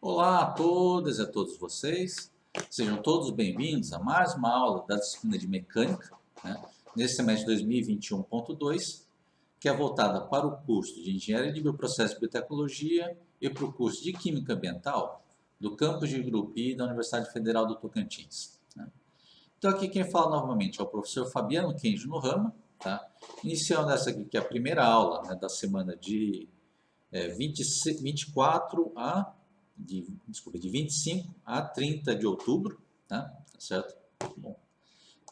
Olá a todas e a todos vocês, sejam todos bem-vindos a mais uma aula da disciplina de Mecânica, nesse semestre 2021.2, que é voltada para o curso de Engenharia de Bioprocessos e Biotecnologia e para o curso de Química Ambiental do campus de Igrupí da Universidade Federal do Tocantins. Então aqui quem fala novamente é o professor Fabiano Kenji Nohama, iniciando essa aqui que é a primeira aula da semana de 24 de 25 a 30 de outubro, tá certo? Bom,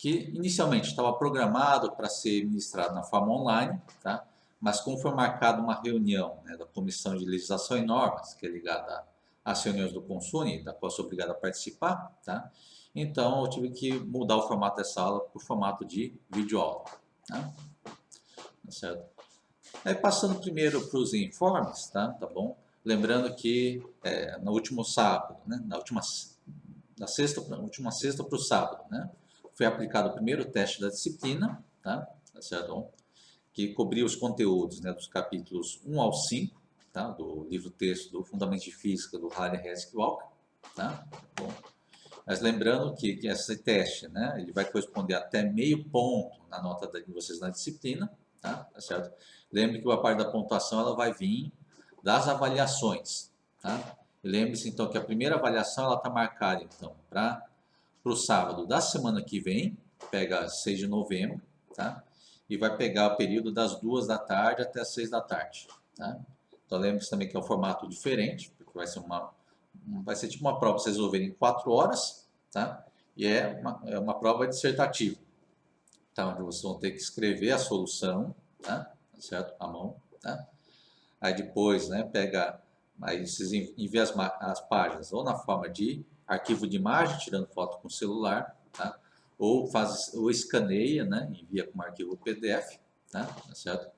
que inicialmente estava programado para ser ministrado na forma online, tá? Mas como foi marcada uma reunião da Comissão de Legislação e Normas, que é ligada às reuniões do Consune, da qual eu sou obrigado a participar, tá? Então eu tive que mudar o formato dessa aula para o formato de videoaula, tá? Certo? Aí passando primeiro para os informes, tá bom? Lembrando que no último sábado, na última sexta para o sábado, foi aplicado o primeiro teste da disciplina, tá certo? Bom, que cobria os conteúdos dos capítulos 1 ao 5, tá? Do livro-texto do Fundamentos de Física do Harry Hesketh Walker, tá? Bom, mas lembrando que esse teste, ele vai corresponder até meio ponto na nota de vocês na disciplina, tá certo? Lembre que a parte da pontuação ela vai vir das avaliações, tá? E lembre-se então que a primeira avaliação ela está marcada então para o sábado da semana que vem, pega 6 de novembro, tá? E vai pegar o período das 2 da tarde até as 6 da tarde, tá? Então lembre-se também que é um formato diferente, porque vai ser tipo uma prova para vocês resolverem em 4 horas, tá? E é uma prova dissertativa, tá? Onde vocês vão ter que escrever a solução, tá? Certo? À mão, tá? Aí depois, aí vocês enviam as páginas ou na forma de arquivo de imagem, tirando foto com o celular, tá? Ou escaneia, envia como arquivo PDF, tá certo?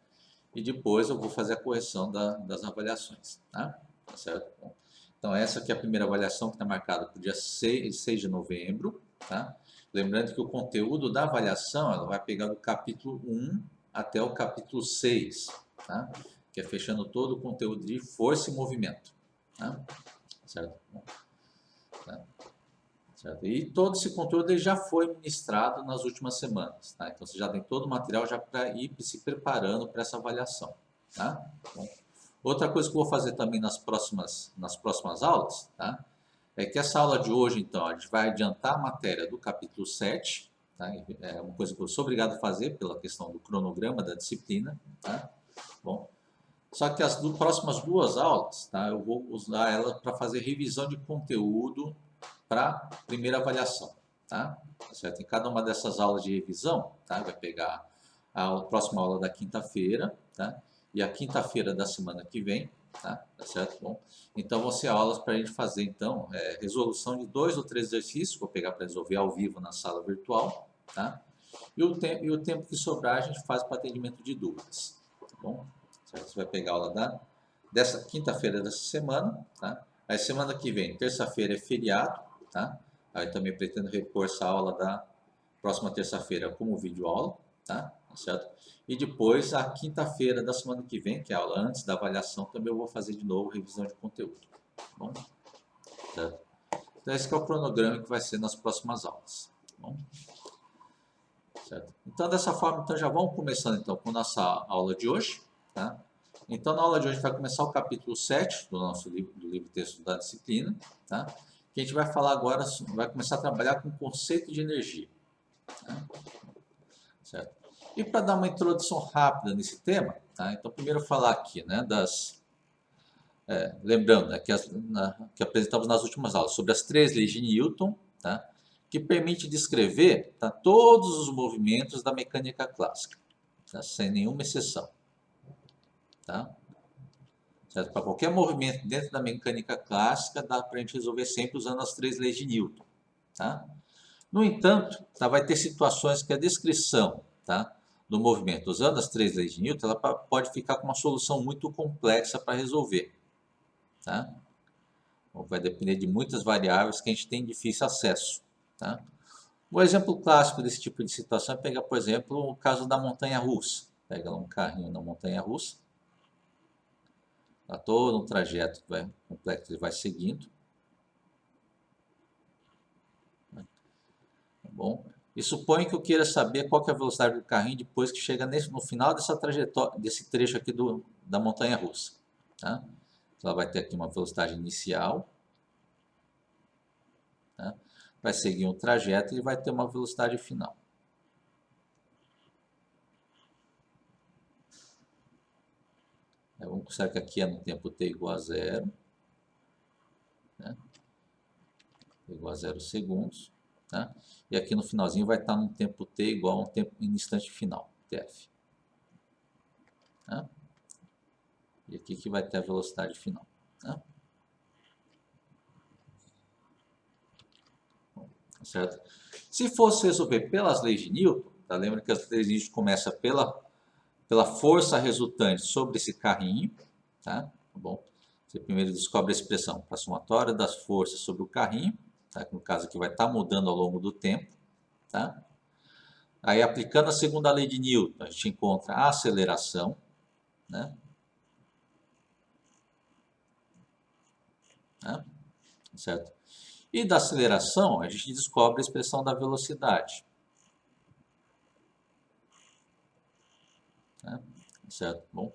E depois eu vou fazer a correção das avaliações, tá certo? Bom, então essa aqui é a primeira avaliação que está marcada para o dia 6 de novembro, tá? Lembrando que o conteúdo da avaliação ela vai pegar do capítulo 1 até o capítulo 6, tá? Que é fechando todo o conteúdo de força e movimento, tá? Certo? Bom, tá? Certo? E todo esse conteúdo ele já foi ministrado nas últimas semanas, tá? Então você já tem todo o material já para ir se preparando para essa avaliação, tá? Bom, outra coisa que eu vou fazer também nas próximas aulas, tá? É que essa aula de hoje, então, a gente vai adiantar a matéria do capítulo 7, tá? É uma coisa que eu sou obrigado a fazer pela questão do cronograma da disciplina, tá? Bom, só que as próximas 2 aulas, tá? Eu vou usar ela para fazer revisão de conteúdo para a primeira avaliação, tá? Certo? Em cada uma dessas aulas de revisão, tá? Vai pegar a próxima aula da quinta-feira, tá? E a quinta-feira da semana que vem, tá certo? Bom, então vão ser aulas para a gente fazer, então, resolução de 2 ou 3 exercícios, vou pegar para resolver ao vivo na sala virtual, tá? E o tempo que sobrar a gente faz para atendimento de dúvidas, tá bom? Certo? Você vai pegar a aula dessa quinta-feira dessa semana, tá? Aí semana que vem, terça-feira é feriado, tá? Aí também pretendo repor essa aula da próxima terça-feira como videoaula, tá? Certo? E depois, a quinta-feira da semana que vem, que é a aula antes da avaliação, também eu vou fazer de novo revisão de conteúdo, tá bom? Certo? Então esse é o cronograma que vai ser nas próximas aulas, tá bom? Certo? Então dessa forma, então já vamos começando então com a nossa aula de hoje, tá? Então na aula de hoje vai começar o capítulo 7 do nosso livro-texto da disciplina, tá? Que a gente vai falar agora, vai começar a trabalhar com o conceito de energia, tá? Certo? E para dar uma introdução rápida nesse tema, tá? Então primeiro falar aqui, lembrando que apresentamos nas últimas aulas sobre as 3 leis de Newton, tá? Que permite descrever, tá, todos os movimentos da mecânica clássica, tá? Sem nenhuma exceção, tá? Para qualquer movimento dentro da mecânica clássica, dá para a gente resolver sempre usando as 3 leis de Newton, tá? No entanto, tá, vai ter situações que a descrição, tá, do movimento usando as 3 leis de Newton, ela pode ficar com uma solução muito complexa para resolver, tá? Vai depender de muitas variáveis que a gente tem difícil acesso, tá? Um exemplo clássico desse tipo de situação é pegar, por exemplo, o caso da montanha-russa. Pega um carrinho na montanha-russa, tá todo um trajeto complexo ele vai seguindo, Bom, e suponho que eu queira saber qual que é a velocidade do carrinho depois que chega no final dessa trajetória, desse trecho aqui da montanha-russa. Tá? Então, ela vai ter aqui uma velocidade inicial, tá? Vai seguir um trajeto e vai ter uma velocidade final. Vamos considerar que aqui é no tempo t igual a 0. Né? Igual a 0 segundos. Tá? E aqui no finalzinho vai estar no tempo t igual a um tempo em instante final, tf. Tá? E aqui que vai ter a velocidade final. Tá? Bom, certo? Se fosse resolver pelas leis de Newton, tá? Lembra que as leis de Newton começam pela força resultante sobre esse carrinho. Tá? Bom, você primeiro descobre a expressão para a somatória das forças sobre o carrinho, tá? Que no caso aqui vai estar mudando ao longo do tempo. Tá? Aí, aplicando a segunda lei de Newton, a gente encontra a aceleração, né? Tá? Certo? E da aceleração, a gente descobre a expressão da velocidade. Tá? Certo? Bom,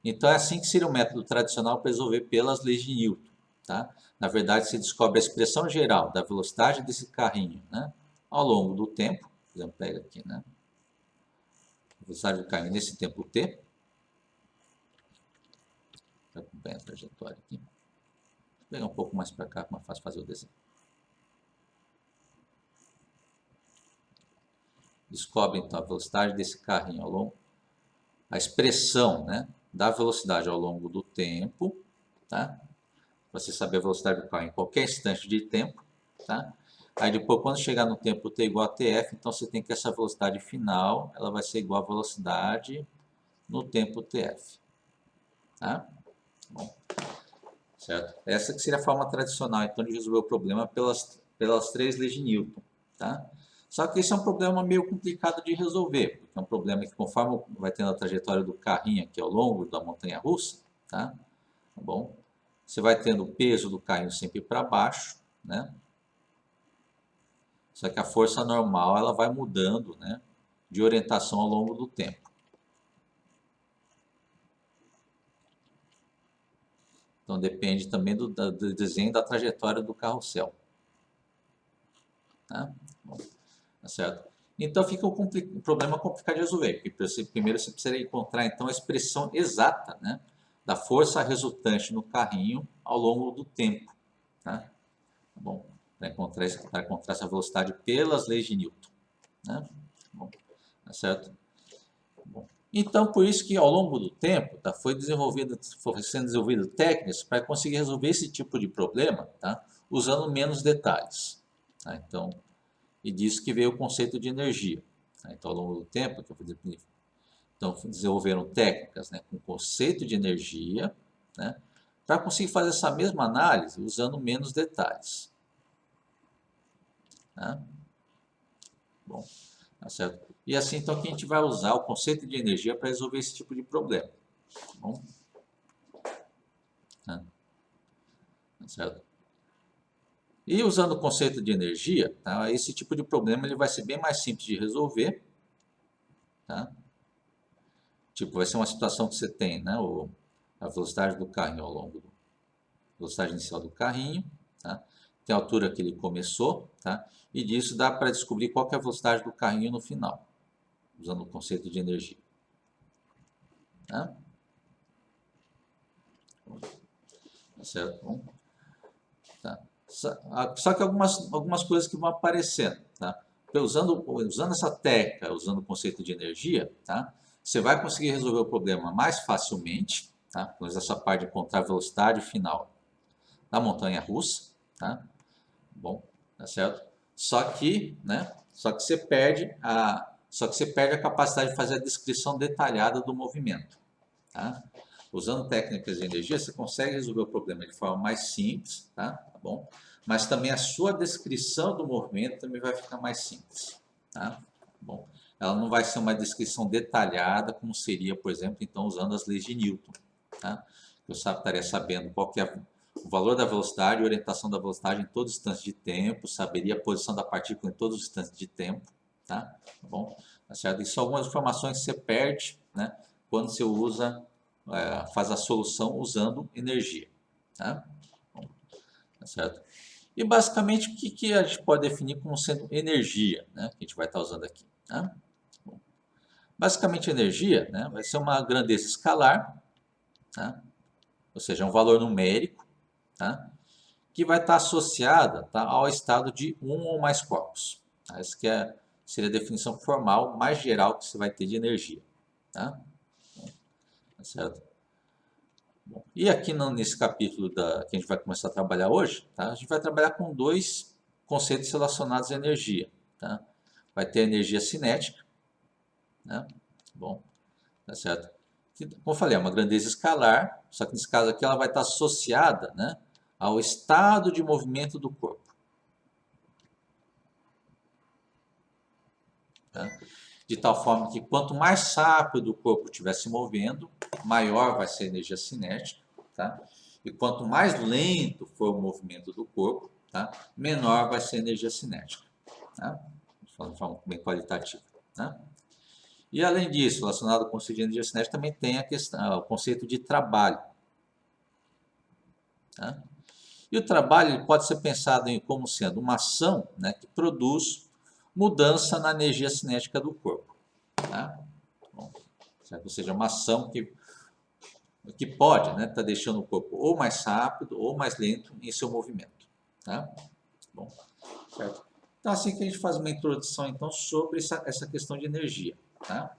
então, é assim que seria o método tradicional para resolver pelas leis de Newton. Tá? Na verdade, se descobre a expressão geral da velocidade desse carrinho, né, ao longo do tempo. Por exemplo, pega aqui, né, a velocidade do carrinho nesse tempo t. Vou acompanhar a trajetória aqui. Vou pegar um pouco mais para cá, como é fácil fazer o desenho. Descobre, então, a velocidade desse carrinho ao longo, a expressão, né, da velocidade ao longo do tempo, tá? Para você saber a velocidade do carro em qualquer instante de tempo, tá? Aí depois, quando chegar no tempo t igual a tf, então você tem que essa velocidade final, ela vai ser igual à velocidade no tempo tf, tá? Bom, certo? Essa que seria a forma tradicional, então, de resolver o problema pelas três leis de Newton, tá? Só que esse é um problema meio complicado de resolver, porque é um problema que, conforme vai tendo a trajetória do carrinho aqui ao longo da montanha-russa, tá? Bom, você vai tendo o peso do carrinho sempre para baixo, né? Só que a força normal ela vai mudando, né, de orientação ao longo do tempo. Então depende também do desenho da trajetória do carrossel. Tá? Bom, tá certo? Então fica um problema complicado de resolver, porque primeiro você precisa encontrar então a expressão exata, né, da força resultante no carrinho ao longo do tempo. Tá? Bom, para encontrar essa velocidade pelas leis de Newton. Né? Bom, tá certo? Bom, então, por isso que ao longo do tempo foi sendo desenvolvido técnicas para conseguir resolver esse tipo de problema, tá? Usando menos detalhes. Tá? Então, e disso que veio o conceito de energia. Tá? Então, ao longo do tempo, então, desenvolveram técnicas, né, com conceito de energia, né, para conseguir fazer essa mesma análise usando menos detalhes. Tá? Bom, tá certo? E assim, então, que a gente vai usar o conceito de energia para resolver esse tipo de problema. Tá bom? Tá certo? E usando o conceito de energia, tá, esse tipo de problema ele vai ser bem mais simples de resolver. Tá? Tipo, vai ser uma situação que você tem, né, a velocidade do carrinho ao longo da velocidade inicial do carrinho, tá? Tem a altura que ele começou, tá? E disso dá para descobrir qual que é a velocidade do carrinho no final, usando o conceito de energia. Tá? Tá certo? Bom, tá. Só que algumas coisas que vão aparecendo, tá? Usando essa técnica, usando o conceito de energia, tá? Você vai conseguir resolver o problema mais facilmente, tá? Por essa parte de encontrar a velocidade final da montanha-russa, tá? Bom, tá certo? Só que você perde a capacidade de fazer a descrição detalhada do movimento, tá? Usando técnicas de energia, você consegue resolver o problema de forma mais simples, tá bom? Mas também a sua descrição do movimento também vai ficar mais simples, tá bom? Ela não vai ser uma descrição detalhada como seria, por exemplo, então usando as leis de Newton, tá? Eu estaria sabendo qual que é o valor da velocidade e orientação da velocidade em todos os instantes de tempo, saberia a posição da partícula em todos os instantes de tempo, tá? Bom, tá certo? Isso são algumas informações que você perde, né, quando você usa, faz a solução usando energia, tá? Bom, tá certo? E basicamente o que a gente pode definir como sendo energia, né, que a gente vai estar usando aqui, tá? Bom, basicamente energia, né, vai ser uma grandeza escalar, tá? Ou seja, um valor numérico, tá? Que vai estar associada, tá, ao estado de um ou mais corpos. Tá? Essa que seria a definição formal mais geral que você vai ter de energia. Tá? Tá certo? Bom, e aqui nesse capítulo que a gente vai começar a trabalhar hoje, tá, a gente vai trabalhar com dois conceitos relacionados à energia. Tá? Vai ter a energia cinética, né? Bom, tá certo? Que, como eu falei, é uma grandeza escalar, só que nesse caso aqui ela vai estar associada, né, ao estado de movimento do corpo. Tá? De tal forma que quanto mais rápido o corpo estiver se movendo, maior vai ser a energia cinética. Tá? E quanto mais lento for o movimento do corpo, tá, menor vai ser a energia cinética. Tá? Falando de forma bem qualitativa. Tá? E além disso, relacionado ao conceito de energia cinética, também tem o conceito de trabalho. Tá? E o trabalho ele pode ser pensado como sendo uma ação, né, que produz mudança na energia cinética do corpo. Tá? Bom, certo? Ou seja, uma ação que pode, né, tá deixando o corpo ou mais rápido ou mais lento em seu movimento. Tá? Bom, certo? Então, assim que a gente faz uma introdução então, sobre essa questão de energia. Tá?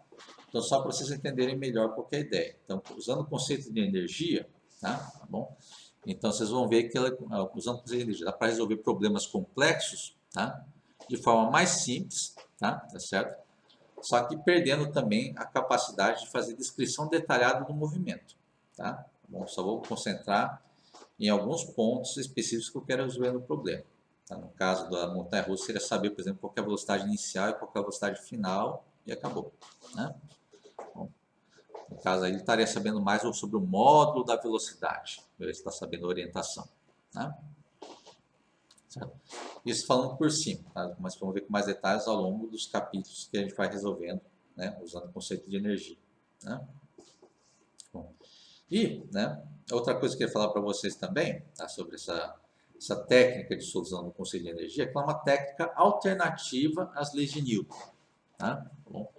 Então, só para vocês entenderem melhor qual é a ideia. Então, usando o conceito de energia, tá bom? Então, vocês vão ver que usando o conceito de energia, dá para resolver problemas complexos, tá, de forma mais simples, tá certo? Só que perdendo também a capacidade de fazer descrição detalhada do movimento. Tá? Bom, só vou concentrar em alguns pontos específicos que eu quero resolver no problema. Tá? No caso da montanha-russa, seria saber, por exemplo, qual é a velocidade inicial e qual é a velocidade final, e acabou. Né? Bom, no caso aí, ele estaria sabendo mais sobre o módulo da velocidade. Ele está sabendo a orientação. Tá? Certo? Isso falando por cima, tá? Mas vamos ver com mais detalhes ao longo dos capítulos que a gente vai resolvendo, né, usando o conceito de energia. Né? Bom, e, né, outra coisa que eu queria falar para vocês também, tá, sobre essa técnica de solução do conceito de energia, que é uma técnica alternativa às leis de Newton. Tá? Bom,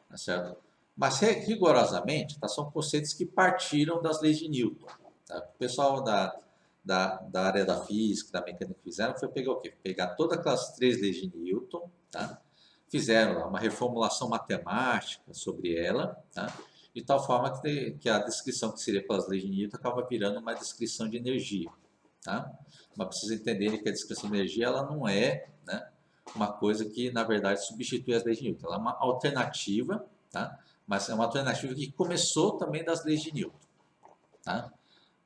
tá certo? Mas rigorosamente, tá, são conceitos que partiram das leis de Newton. Tá? O pessoal da área da física, da mecânica que fizeram, foi pegar o quê? Pegar todas aquelas 3 leis de Newton, tá? Fizeram lá uma reformulação matemática sobre ela, tá? De tal forma que a descrição que seria pelas leis de Newton acaba virando uma descrição de energia. Tá? Mas precisa entenderem que a descrição de energia ela não é, né, uma coisa que, na verdade, substitui as leis de Newton. Ela é uma alternativa, tá? Mas é uma alternativa que começou também das leis de Newton. Tá?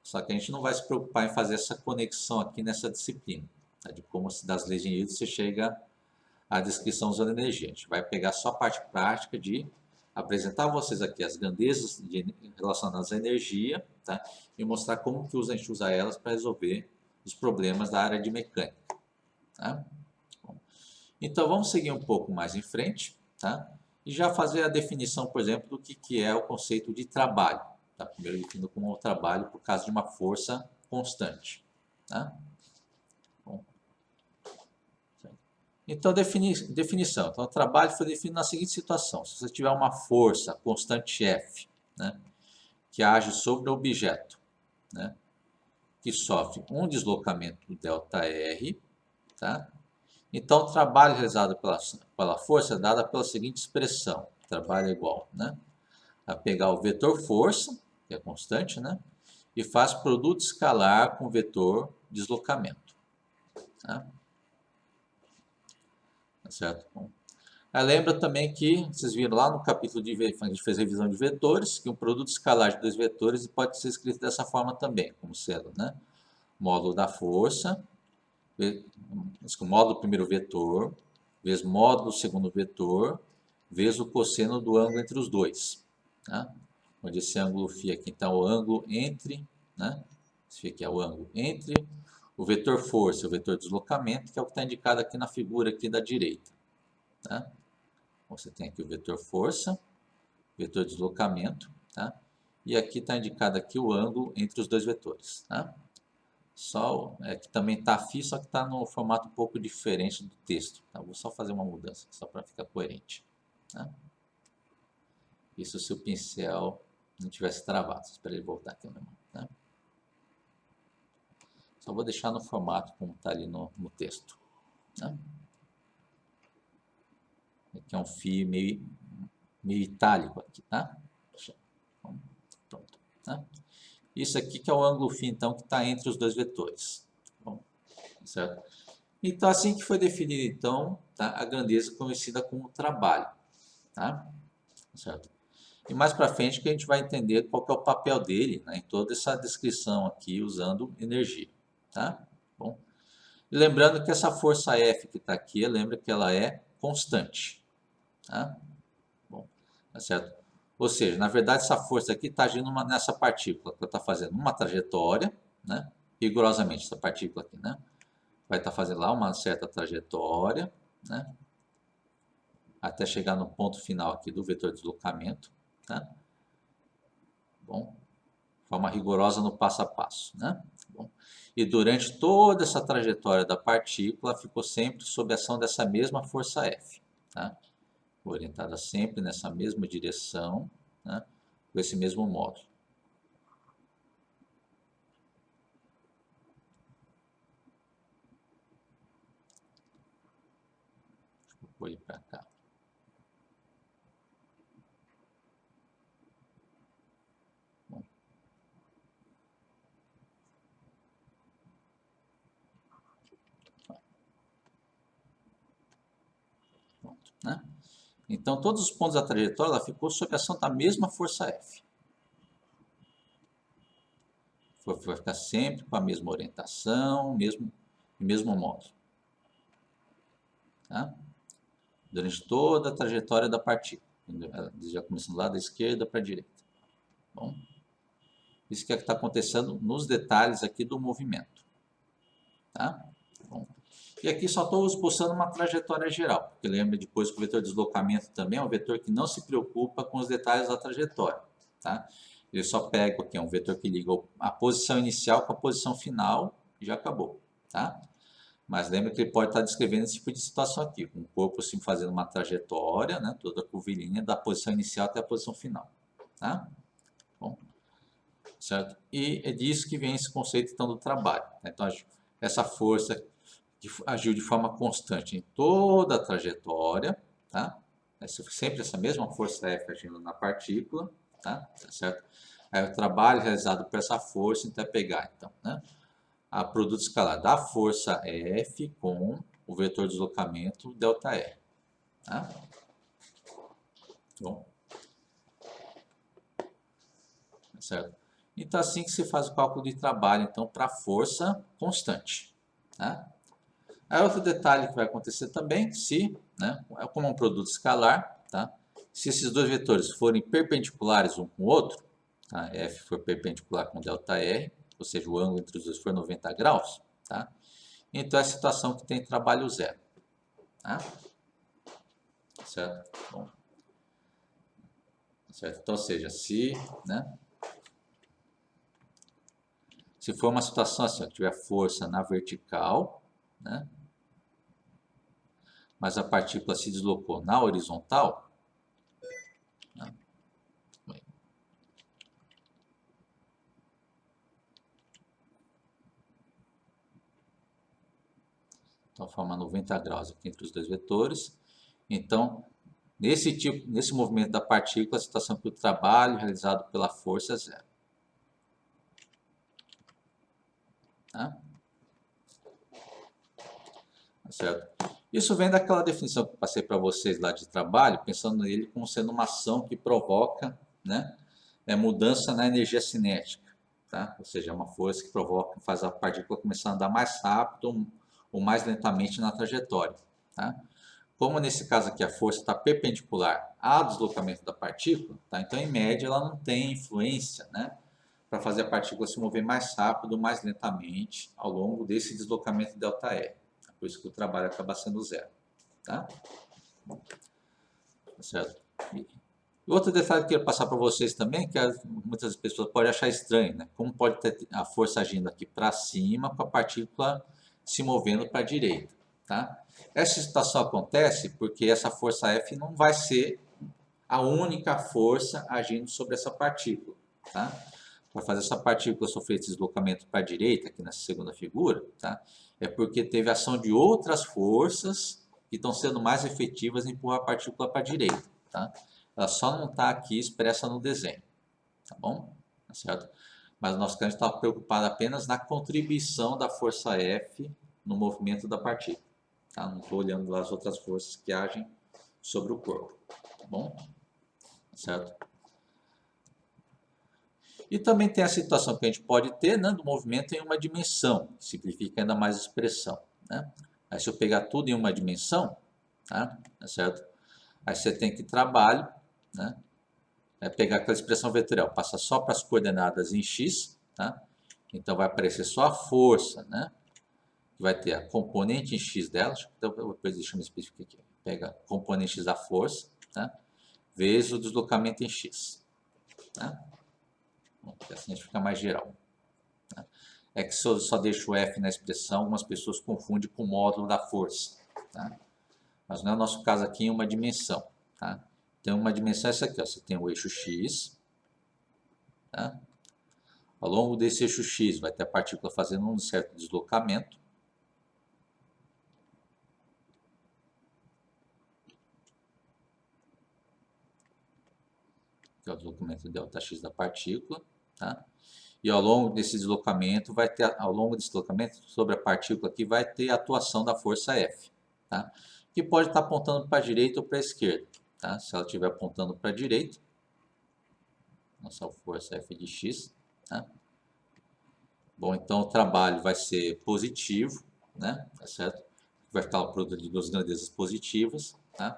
Só que a gente não vai se preocupar em fazer essa conexão aqui nessa disciplina, tá? De como das leis de Newton você chega à descrição usando energia. A gente vai pegar só a parte prática de apresentar a vocês aqui as grandezas relacionadas à energia, tá? E mostrar como que a gente usa elas para resolver os problemas da área de mecânica. Tá? Bom, então vamos seguir um pouco mais em frente, tá? E já fazer a definição, por exemplo, do que é o conceito de trabalho. Tá? Primeiro definido como o trabalho por causa de uma força constante. Tá? Bom, então, definição. Então, o trabalho foi definido na seguinte situação. Se você tiver uma força constante F, né, que age sobre o objeto, né, que sofre um deslocamento ΔR, tá? Então, o trabalho realizado pela força é dado pela seguinte expressão. O trabalho é igual, né, a pegar o vetor força, que é constante, né, e faz produto escalar com o vetor deslocamento. Tá? Tá certo? Bom, lembra também que vocês viram lá no capítulo a gente fez revisão de vetores, que um produto escalar de 2 vetores pode ser escrito dessa forma também, como sendo, né, módulo da força, o módulo do primeiro vetor, vezes módulo do segundo vetor, vezes o cosseno do ângulo entre os dois. Tá? Onde esse ângulo φ aqui, então, o ângulo entre, né, esse aqui é o ângulo entre o vetor força e o vetor deslocamento, que é o que está indicado aqui na figura aqui da direita. Tá? Você tem aqui o vetor força, vetor deslocamento, tá? E aqui está indicado aqui o ângulo entre os dois vetores. Tá? Só que também está FI, só que está no formato um pouco diferente do texto. Tá? Vou só fazer uma mudança, só para ficar coerente. Tá? Isso se o pincel não tivesse travado. Espera ele voltar aqui, meu irmão. Tá? Só vou deixar no formato como está ali no texto. Tá? Aqui é um fio meio itálico aqui, tá? Pronto, tá? Isso aqui que é o ângulo φ, então, que está entre os dois vetores. Bom, certo? Então, assim que foi definido, então, tá? A grandeza conhecida como trabalho, tá? Certo? E mais para frente que a gente vai entender qual que é o papel dele, né, em toda essa descrição aqui, usando energia, tá? Bom, e lembrando que essa força F que está aqui, lembra que ela é constante, tá? Bom, tá certo? Ou seja, na verdade, essa força aqui está agindo nessa partícula, que está fazendo uma trajetória, né? Rigorosamente, essa partícula aqui, né? Vai estar fazendo lá uma certa trajetória, né? Até chegar no ponto final aqui do vetor de deslocamento, tá? Bom, forma rigorosa no passo a passo, né? Bom, e durante toda essa trajetória da partícula, ficou sempre sob a ação dessa mesma força F, tá? Orientada sempre nessa mesma direção, né? Com esse mesmo módulo. Vou ir para cá. Bom. Pronto, né? Então, todos os pontos da trajetória ela ficou sob a ação da mesma força F. Vai ficar sempre com a mesma orientação, mesmo módulo. Tá? Durante toda a trajetória da partícula. Já começando lá da esquerda para a direita. Bom, isso que é que está acontecendo nos detalhes aqui do movimento. Tá? Bom, e aqui só estou esboçando uma trajetória geral, porque lembra depois que o vetor de deslocamento também é um vetor que não se preocupa com os detalhes da trajetória. Tá? Ele só pega aqui, é um vetor que liga a posição inicial com a posição final e já acabou. Tá? Mas lembra que ele pode estar descrevendo esse tipo de situação aqui, com o corpo assim, fazendo uma trajetória, né, toda curvilínea, da posição inicial até a posição final. Tá? Bom, certo? E é disso que vem esse conceito então, do trabalho. Então, essa força que agiu de forma constante em toda a trajetória, tá? É sempre essa mesma força F agindo na partícula, tá? Certo? Aí o trabalho realizado por essa força, então é pegar, então, né? A produto escalar da força F com o vetor de deslocamento ΔR. Tá? Bom. Certo? Então, assim que se faz o cálculo de trabalho, então, para força constante. Tá? Aí, outro detalhe que vai acontecer também, se, né, como é um produto escalar, tá? Se esses dois vetores forem perpendiculares um com o outro, tá? F for perpendicular com ΔR, ou seja, o ângulo entre os dois for 90 graus, tá? Então é a situação que tem trabalho zero. Tá? Certo? Bom. Certo? Então, ou seja, se, né, se for uma situação assim, que tiver força na vertical, né, mas a partícula se deslocou na horizontal, né, então forma 90 graus aqui entre os dois vetores. Então, nesse movimento da partícula, a situação que o trabalho realizado pela força é zero. Tá? Certo? Isso vem daquela definição que eu passei para vocês lá de trabalho, pensando nele como sendo uma ação que provoca, né, mudança na energia cinética. Tá? Ou seja, é uma força que provoca, faz a partícula começar a andar mais rápido ou mais lentamente na trajetória. Tá? Como nesse caso aqui a força está perpendicular ao deslocamento da partícula, tá? Então em média ela não tem influência, né, para fazer a partícula se mover mais rápido, mais lentamente ao longo desse deslocamento ΔR. É por isso que o trabalho acaba sendo zero. Tá? Certo? E outro detalhe que eu quero passar para vocês também, que muitas pessoas podem achar estranho, né? Como pode ter a força agindo aqui para cima com a partícula se movendo para a direita. Tá? Essa situação acontece porque essa força F não vai ser a única força agindo sobre essa partícula. Tá? Para fazer essa partícula sofrer esse deslocamento para a direita, aqui nessa segunda figura, tá? É porque teve ação de outras forças que estão sendo mais efetivas em empurrar a partícula para a direita. Tá? Ela só não está aqui expressa no desenho. Tá bom? Tá certo? Mas o nosso caso está preocupado apenas na contribuição da força F no movimento da partícula. Tá? Não estou olhando as outras forças que agem sobre o corpo. Tá bom? Certo? E também tem a situação que a gente pode ter, né, do movimento em uma dimensão, que simplifica ainda mais a expressão. Né? Aí se eu pegar tudo em uma dimensão, tá certo? Aí você tem que trabalho, né? É pegar aquela expressão vetorial, passa só para as coordenadas em x, tá? Então vai aparecer só a força, né? Vai ter a componente em x dela, então depois deixa eu me especificar aqui. Pega a componente x da força, tá? Vezes o deslocamento em x. Tá? Bom, assim a gente fica mais geral. Tá? É que se eu só deixo o f na expressão, algumas pessoas confundem com o módulo da força. Tá? Mas não é o nosso caso aqui em uma dimensão. Tá? Então, uma dimensão é essa aqui. Ó. Você tem o eixo x. Tá? Ao longo desse eixo x, vai ter a partícula fazendo um certo deslocamento. Que é o deslocamento ΔX da partícula. Tá? E ao longo desse deslocamento, sobre a partícula aqui, vai ter a atuação da força F. Tá? Que pode estar apontando para a direita ou para a esquerda. Tá? Se ela estiver apontando para a direita, nossa força F de x. Tá? Bom, então o trabalho vai ser positivo, né? Tá certo? Vai ficar o produto de duas grandezas positivas, tá?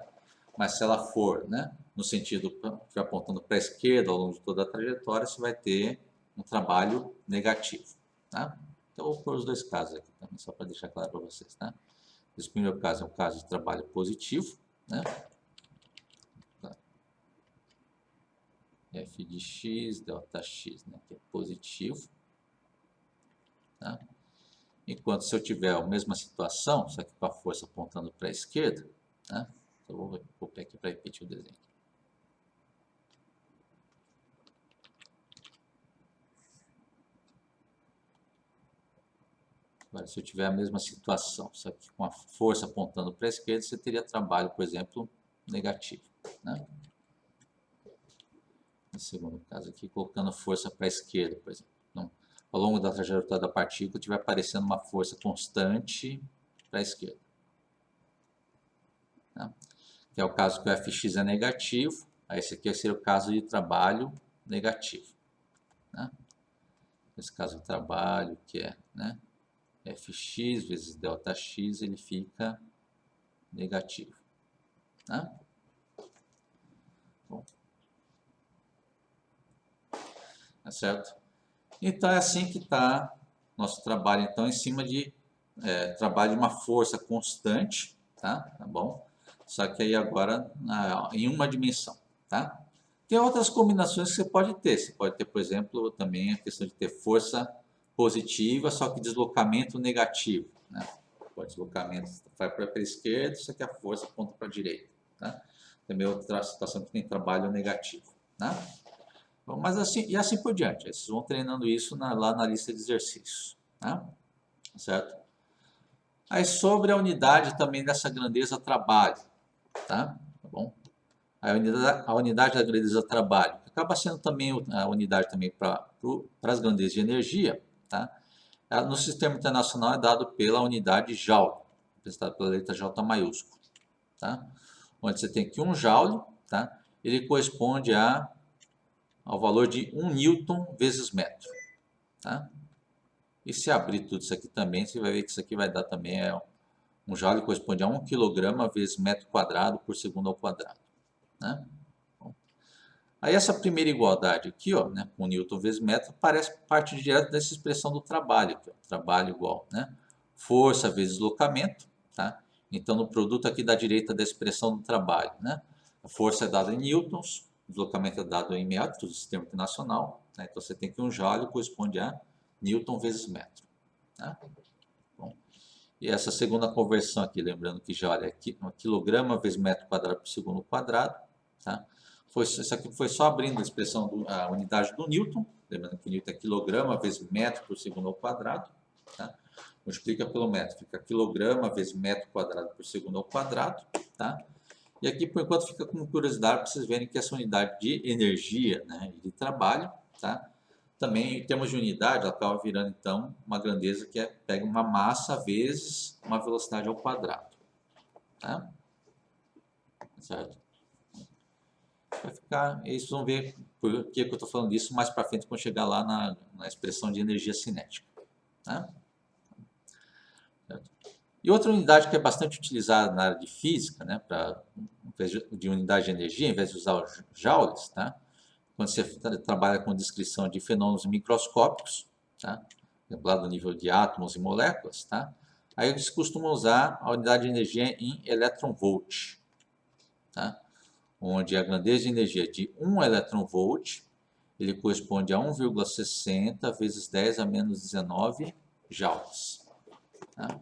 Mas se ela for, né, no sentido que apontando para a esquerda ao longo de toda a trajetória, você vai ter um trabalho negativo, tá? Então eu vou pôr os dois casos aqui também, só para deixar claro para vocês, tá? Esse primeiro caso é um caso de trabalho positivo, né? F de x, ΔX, né, que é positivo. Tá? Enquanto se eu tiver a mesma situação, só que com a força apontando para a esquerda, tá? Eu vou pegar aqui para repetir o desenho. Agora, se eu tiver a mesma situação, só que com a força apontando para a esquerda, você teria trabalho, por exemplo, negativo. Né? No segundo caso aqui, colocando força para a esquerda, por exemplo. Então, ao longo da trajetória da partícula, estiver aparecendo uma força constante para a esquerda. Tá? Que é o caso que o Fx é negativo, aí esse aqui seria o caso de trabalho negativo. Né? Nesse caso, o trabalho que é, né, Fx vezes ΔX, ele fica negativo. Né? Bom. Tá certo? Então, é assim que está nosso trabalho, então, em cima de trabalho de uma força constante, tá bom? Só que aí agora em uma dimensão, tá? Tem outras combinações que você pode ter. Você pode ter, por exemplo, também a questão de ter força positiva, só que deslocamento negativo, né? O deslocamento vai para a esquerda, só que a força aponta para a direita, tá? Também outra situação que tem trabalho negativo, tá? Bom, mas assim, e assim por diante. Aí vocês vão treinando isso lá na lista de exercícios, tá? Certo? Aí sobre a unidade também dessa grandeza trabalho, tá? Tá bom? A unidade da grandeza trabalho, que acaba sendo também a unidade também para as grandezas de energia, tá? No sistema internacional é dado pela unidade Joule, representada pela letra J maiúscula, tá? Onde você tem aqui um Joule, tá? Ele corresponde ao valor de 1 newton vezes metro, tá? E se abrir tudo isso aqui também, você vai ver que isso aqui vai dar também um joule corresponde a 1 kg vezes metro quadrado por segundo ao quadrado. Né? Bom, Aí essa primeira igualdade aqui, ó, né, com Newton vezes metro, parece parte direto dessa expressão do trabalho, aqui, ó, trabalho igual, né, força vezes deslocamento, tá? Então no produto aqui da direita da expressão do trabalho, né, a força é dada em newtons, o deslocamento é dado em metros, sistema internacional, né, então você tem que um joule corresponde a Newton vezes metro, tá? Bom, e essa segunda conversão aqui, lembrando que joule é quilograma vezes metro quadrado por segundo quadrado, tá? Isso aqui foi só abrindo a expressão, a unidade do Newton, lembrando que Newton é quilograma vezes metro por segundo ao quadrado, tá? Multiplica pelo metro, fica quilograma vezes metro quadrado por segundo ao quadrado, tá? E aqui, por enquanto, fica como curiosidade para vocês verem que essa unidade de energia, né, e de trabalho, tá? Também, em termos de unidade, ela acaba virando, então, uma grandeza que pega uma massa vezes uma velocidade ao quadrado, tá? Certo? Vai ficar, eles vão ver por que eu estou falando disso mais para frente quando chegar lá na expressão de energia cinética. Tá? E outra unidade que é bastante utilizada na área de física, né, de unidade de energia, em vez de usar os joules, tá? Quando você trabalha com descrição de fenômenos microscópicos, tá? Lá do nível de átomos e moléculas, tá? Aí eles costumam usar a unidade de energia em electron-volt, tá? Onde a grandeza de energia de 1 electron-volt ele corresponde a 1,60 vezes 10 a menos 19 joules. Tá?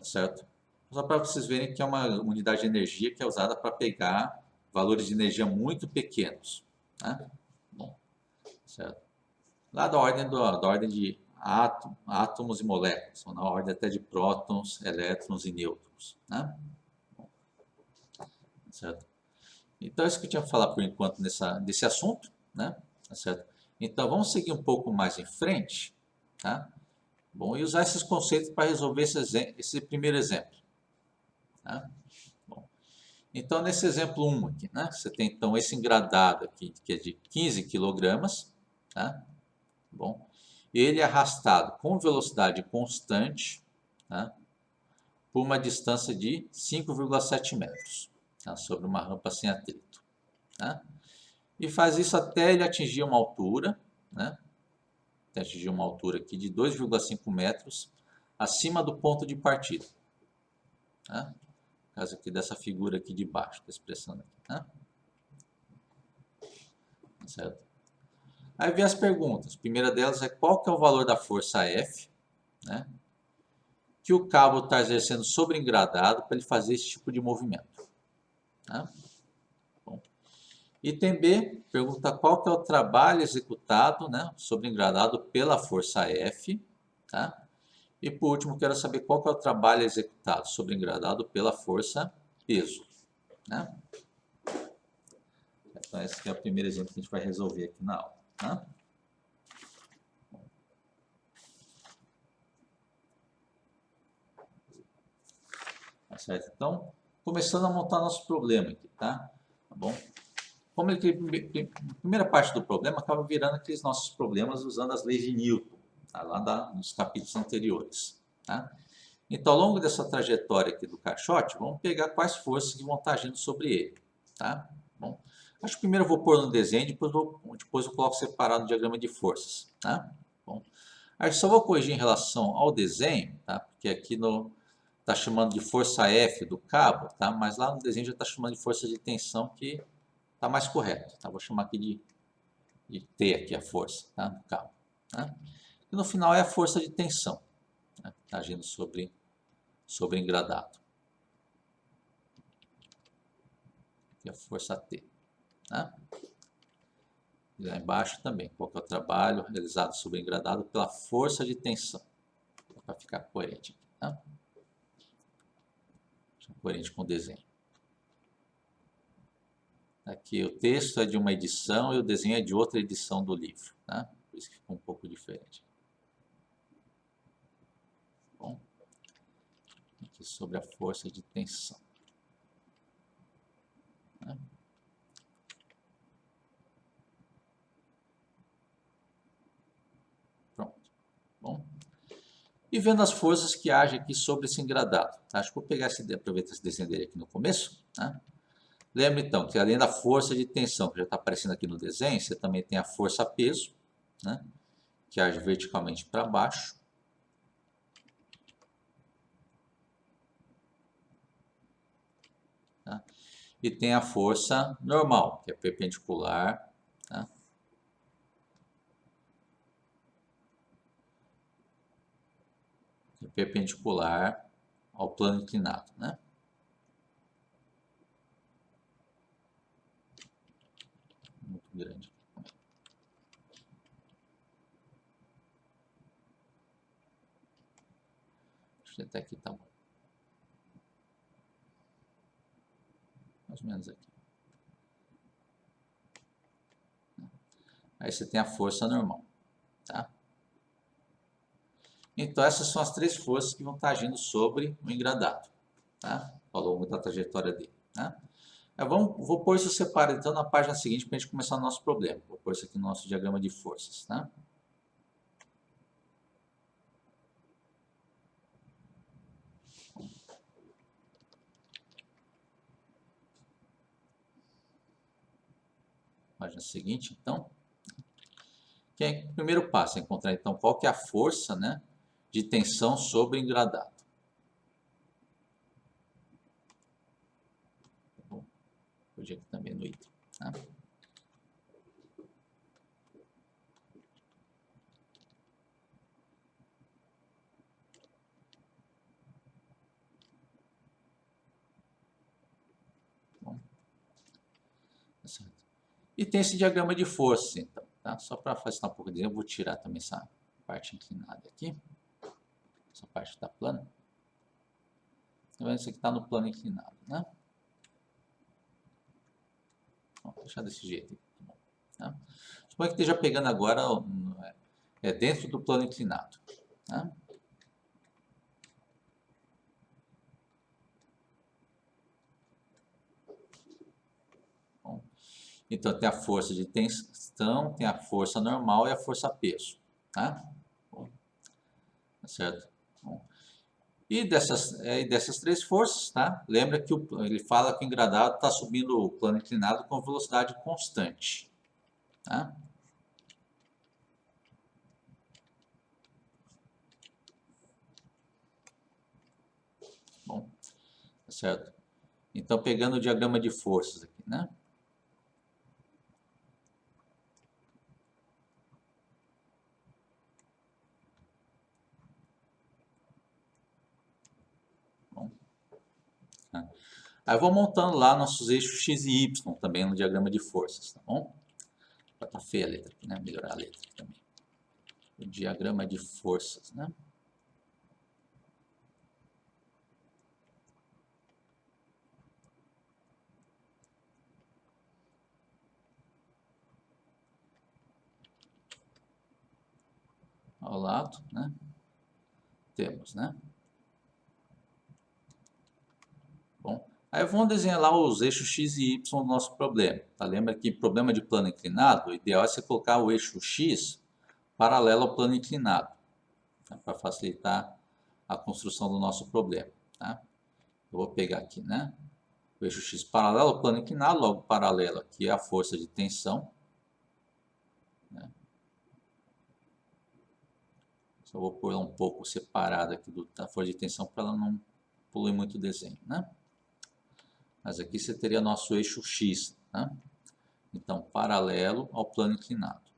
Certo? Só para vocês verem que é uma unidade de energia que é usada para pegar valores de energia muito pequenos. Tá? Bom, certo? Lá da ordem de átomos e moléculas, ou na ordem até de prótons, elétrons e nêutrons. Né? Certo? Então, é isso que eu tinha que falar por enquanto desse assunto, né? Tá certo? Então, vamos seguir um pouco mais em frente, tá? Bom, e usar esses conceitos para resolver esse primeiro exemplo. Tá? Bom, então, nesse exemplo 1 aqui, né? Você tem, então, esse engradado aqui, que é de 15 quilogramas, tá? Bom, ele é arrastado com velocidade constante, tá? Por uma distância de 5,7 metros, tá? Sobre uma rampa sem atrito. Tá? E faz isso até ele atingir uma altura, né? Até atingir uma altura aqui de 2,5 metros acima do ponto de partida. Tá? No caso aqui dessa figura aqui de baixo, da expressão aqui. Tá? Certo? Aí vem as perguntas. A primeira delas é qual que é o valor da força F, né? Que o cabo está exercendo sobre o engradado para ele fazer esse tipo de movimento. Tá? Item B, pergunta qual que é o trabalho executado, né, sobre engradado pela força F. Tá? E por último, quero saber qual que é o trabalho executado sobre engradado pela força peso. Né? Então, esse aqui é o primeiro exemplo que a gente vai resolver aqui na aula. Tá? Tá certo? Então, começando a montar nosso problema aqui. Tá bom? Como a primeira parte do problema acaba virando aqueles nossos problemas usando as leis de Newton, tá? Lá nos capítulos anteriores. Tá? Então, ao longo dessa trajetória aqui do caixote, vamos pegar quais forças que vão estar agindo sobre ele. Tá? Bom, acho que primeiro eu vou pôr no desenho, depois eu coloco separado no diagrama de forças. Tá? Bom, aí só vou corrigir em relação ao desenho, tá? Porque aqui está chamando de força F do cabo, tá? Mas lá no desenho já está chamando de força de tensão, que está mais correto. Tá? Vou chamar aqui de T aqui a força, tá? Do cabo. Tá? E no final é a força de tensão, né? Que está agindo sobre engradado. Aqui é a força T. Tá? E lá embaixo também, qual que é o trabalho realizado sobre engradado pela força de tensão. Para ficar coerente aqui. Tá? Coerente com o desenho. Aqui o texto é de uma edição e o desenho é de outra edição do livro. Tá? Por isso que ficou um pouco diferente. Bom, aqui sobre a força de tensão. Tá? Pronto. Bom. E vendo as forças que agem aqui sobre esse engradado. Tá? Acho que vou pegar aproveitar esse desenho dele aqui no começo. Tá? Lembra então que além da força de tensão que já está aparecendo aqui no desenho, você também tem a força peso, né? Que age verticalmente para baixo. Tá? E tem a força normal, que é perpendicular, tá? Que é perpendicular ao plano inclinado, né? Muito grande. Acho que até aqui tá bom. Mais ou menos aqui. Aí você tem a força normal, tá? Então essas são as três forças que vão estar agindo sobre o engradado, tá? Ao longo da trajetória dele, tá? Vou pôr isso separado então na página seguinte para a gente começar o nosso problema. Vou pôr isso aqui no nosso diagrama de forças, tá? Página seguinte, então. O primeiro passo é encontrar então qual que é a força, né, de tensão sobre o engradado. Vou pôr aqui também no item, tá? Bom, tá certo. E tem esse diagrama de força, então, tá? Só para facilitar um pouco de eu vou tirar também essa parte inclinada aqui, essa parte da plana. Tá vendo? Isso aqui está no plano inclinado, né? Vou deixar desse jeito aqui, tá? Suponha que esteja pegando agora dentro do plano inclinado, tá? Bom, então tem a força de tensão, tem a força normal e a força peso, tá? Bom, tá certo? Bom, e dessas três forças, tá? Lembra que ele fala que o engradado está subindo o plano inclinado com velocidade constante, tá? Bom, tá certo? Então, pegando o diagrama de forças aqui, né? Bom, tá? Aí eu vou montando lá nossos eixos x e y também no diagrama de forças, tá bom? Tá feia a letra aqui, né? Melhorar a letra aqui também. O diagrama de forças, né? Ao lado, né? Temos, né? Bom, aí vamos desenhar lá os eixos x e y do nosso problema. Tá? Lembra que problema de plano inclinado, o ideal é você colocar o eixo x paralelo ao plano inclinado, tá? Para facilitar a construção do nosso problema. Tá? Eu vou pegar aqui, né? O eixo x paralelo ao plano inclinado, logo paralelo aqui é a força de tensão. Né? Só vou pôr ela um pouco separada aqui da força de tensão para ela não poluir muito o desenho, né? Mas aqui você teria nosso eixo x, né? Então, paralelo ao plano inclinado.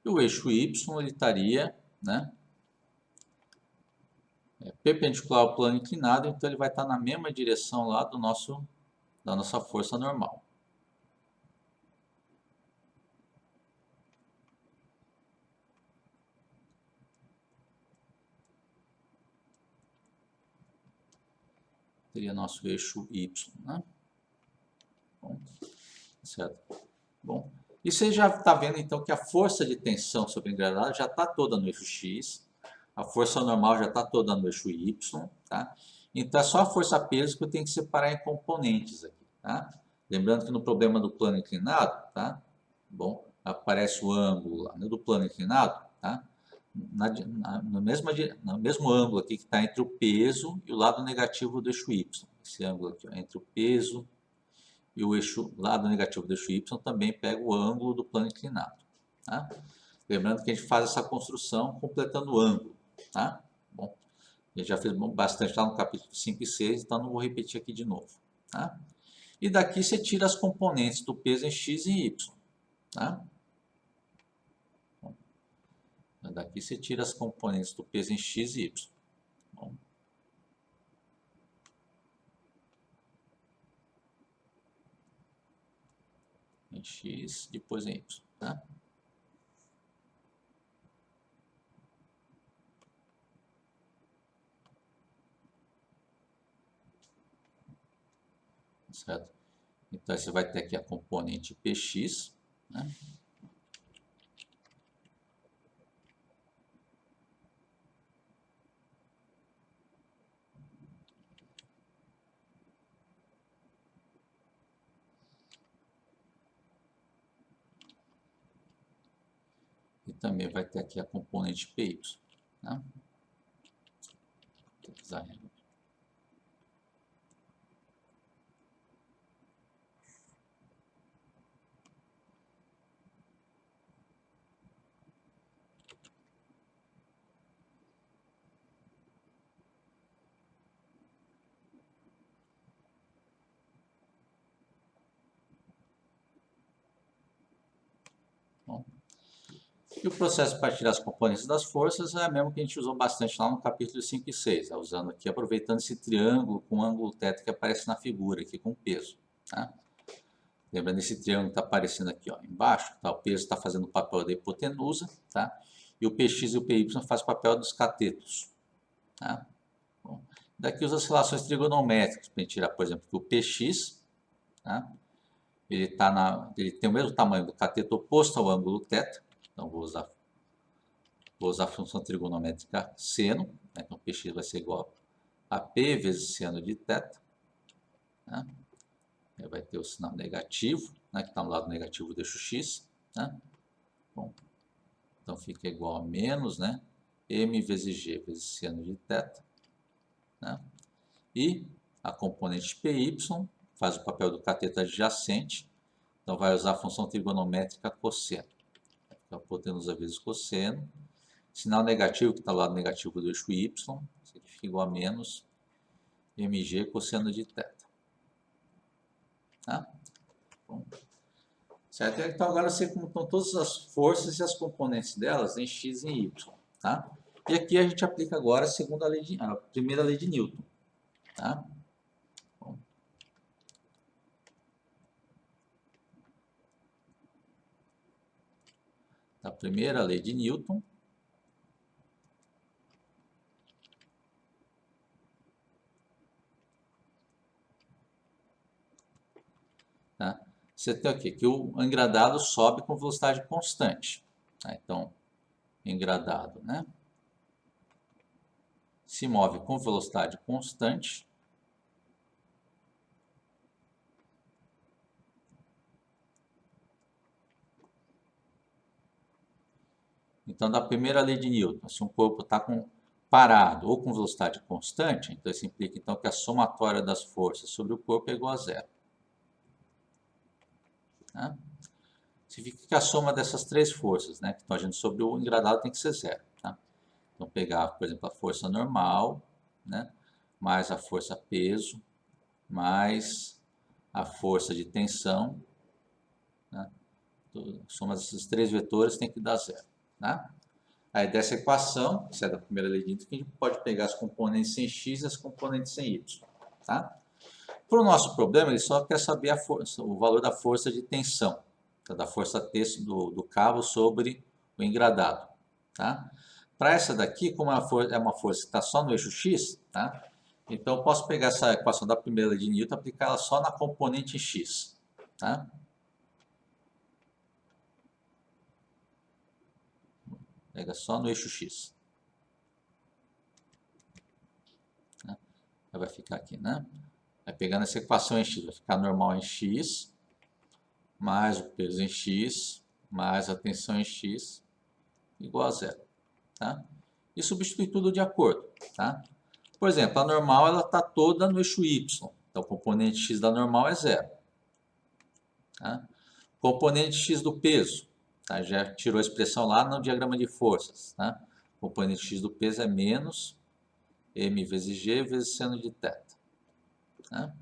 E o eixo y ele estaria, né, perpendicular ao plano inclinado, então ele vai estar na mesma direção lá da nossa força normal. Seria nosso eixo y, né? Bom, certo? Bom, e você já está vendo então que a força de tensão sobre o engradado já está toda no eixo x, a força normal já está toda no eixo y, tá? Então é só a força-peso que eu tenho que separar em componentes aqui, tá? Lembrando que no problema do plano inclinado, tá? Bom, aparece o ângulo lá, né, do plano inclinado, tá? No mesmo ângulo aqui que está entre o peso e o lado negativo do eixo Y. Esse ângulo aqui, ó, entre o peso e o lado negativo do eixo Y também pega o ângulo do plano inclinado. Tá? Lembrando que a gente faz essa construção completando o ângulo. Tá? Bom, a gente já fez bastante lá no capítulo 5 e 6, então não vou repetir aqui de novo. Tá? E daqui você tira as componentes do peso em x e em y. Tá? Bom, daqui você tira as componentes do peso em x e y. Bom, em x, depois em y. Tá? Certo? Então, você vai ter aqui a componente px, né? E também vai ter aqui a componente py. Né? Bom, e o processo para tirar as componentes das forças é o mesmo que a gente usou bastante lá no capítulo 5 e 6, tá? Usando aqui, aproveitando esse triângulo com o ângulo θ que aparece na figura aqui com peso. Tá? Lembrando esse triângulo que está aparecendo aqui, ó, embaixo, tá? O peso está fazendo o papel da hipotenusa, tá? E o px e o py fazem o papel dos catetos. Tá? Bom, daqui usa as relações trigonométricas para a gente tirar, por exemplo, que o px, tá? Ele tem o mesmo tamanho do cateto oposto ao ângulo θ, então vou usar a função trigonométrica seno, né? Então px vai ser igual a p vezes seno de θ, né? Aí vai ter o sinal negativo, né? Que está no lado negativo do eixo x, né? Bom, então fica igual a menos, né? m vezes g vezes seno de θ, né? E a componente py faz o papel do cateto adjacente, então vai usar a função trigonométrica cosseno. A hipotenusa vezes cosseno. Sinal negativo, que está do lado negativo do eixo y, isso aqui fica igual a menos mg cosseno de θ. Tá? Bom, certo? Então agora você contou todas as forças e as componentes delas em x e em y. Tá? E aqui a gente aplica agora a primeira lei de Newton. Tá? Bom, a primeira lei de Newton. Tá? Você tem aqui que o engradado sobe com velocidade constante. Tá? Então, engradado, né? Se move com velocidade constante. Então, da primeira lei de Newton, se um corpo está parado ou com velocidade constante, então isso implica então, que a somatória das forças sobre o corpo é igual a zero. Tá? Significa que a soma dessas três forças, né, que estão agindo sobre o engradado, tem que ser zero. Tá? Então, pegar, por exemplo, a força normal, né, mais a força peso, mais a força de tensão, né, a soma desses três vetores tem que dar zero. Tá? Aí dessa equação, que é da primeira lei de Newton, que a gente pode pegar as componentes em x e as componentes em y. Tá? Para o nosso problema, ele só quer saber a força, o valor da força de tensão, tá? Da força T do cabo sobre o engradado. Tá? Para essa daqui, como é uma força que está só no eixo x, tá? Então eu posso pegar essa equação da primeira lei de Newton e aplicar ela só na componente x. Tá? Pega só no eixo x. Né? Vai ficar aqui, né? Vai pegando essa equação em x, vai ficar normal em x, mais o peso em x, mais a tensão em X igual a zero. Tá? E substitui tudo de acordo. Tá? Por exemplo, a normal ela está toda no eixo Y. Então, o componente X da normal é zero. Tá? Componente X do peso. Tá? Já tirou a expressão lá no diagrama de forças. Tá? Componente X do peso é menos m vezes g vezes seno de θ. Tá?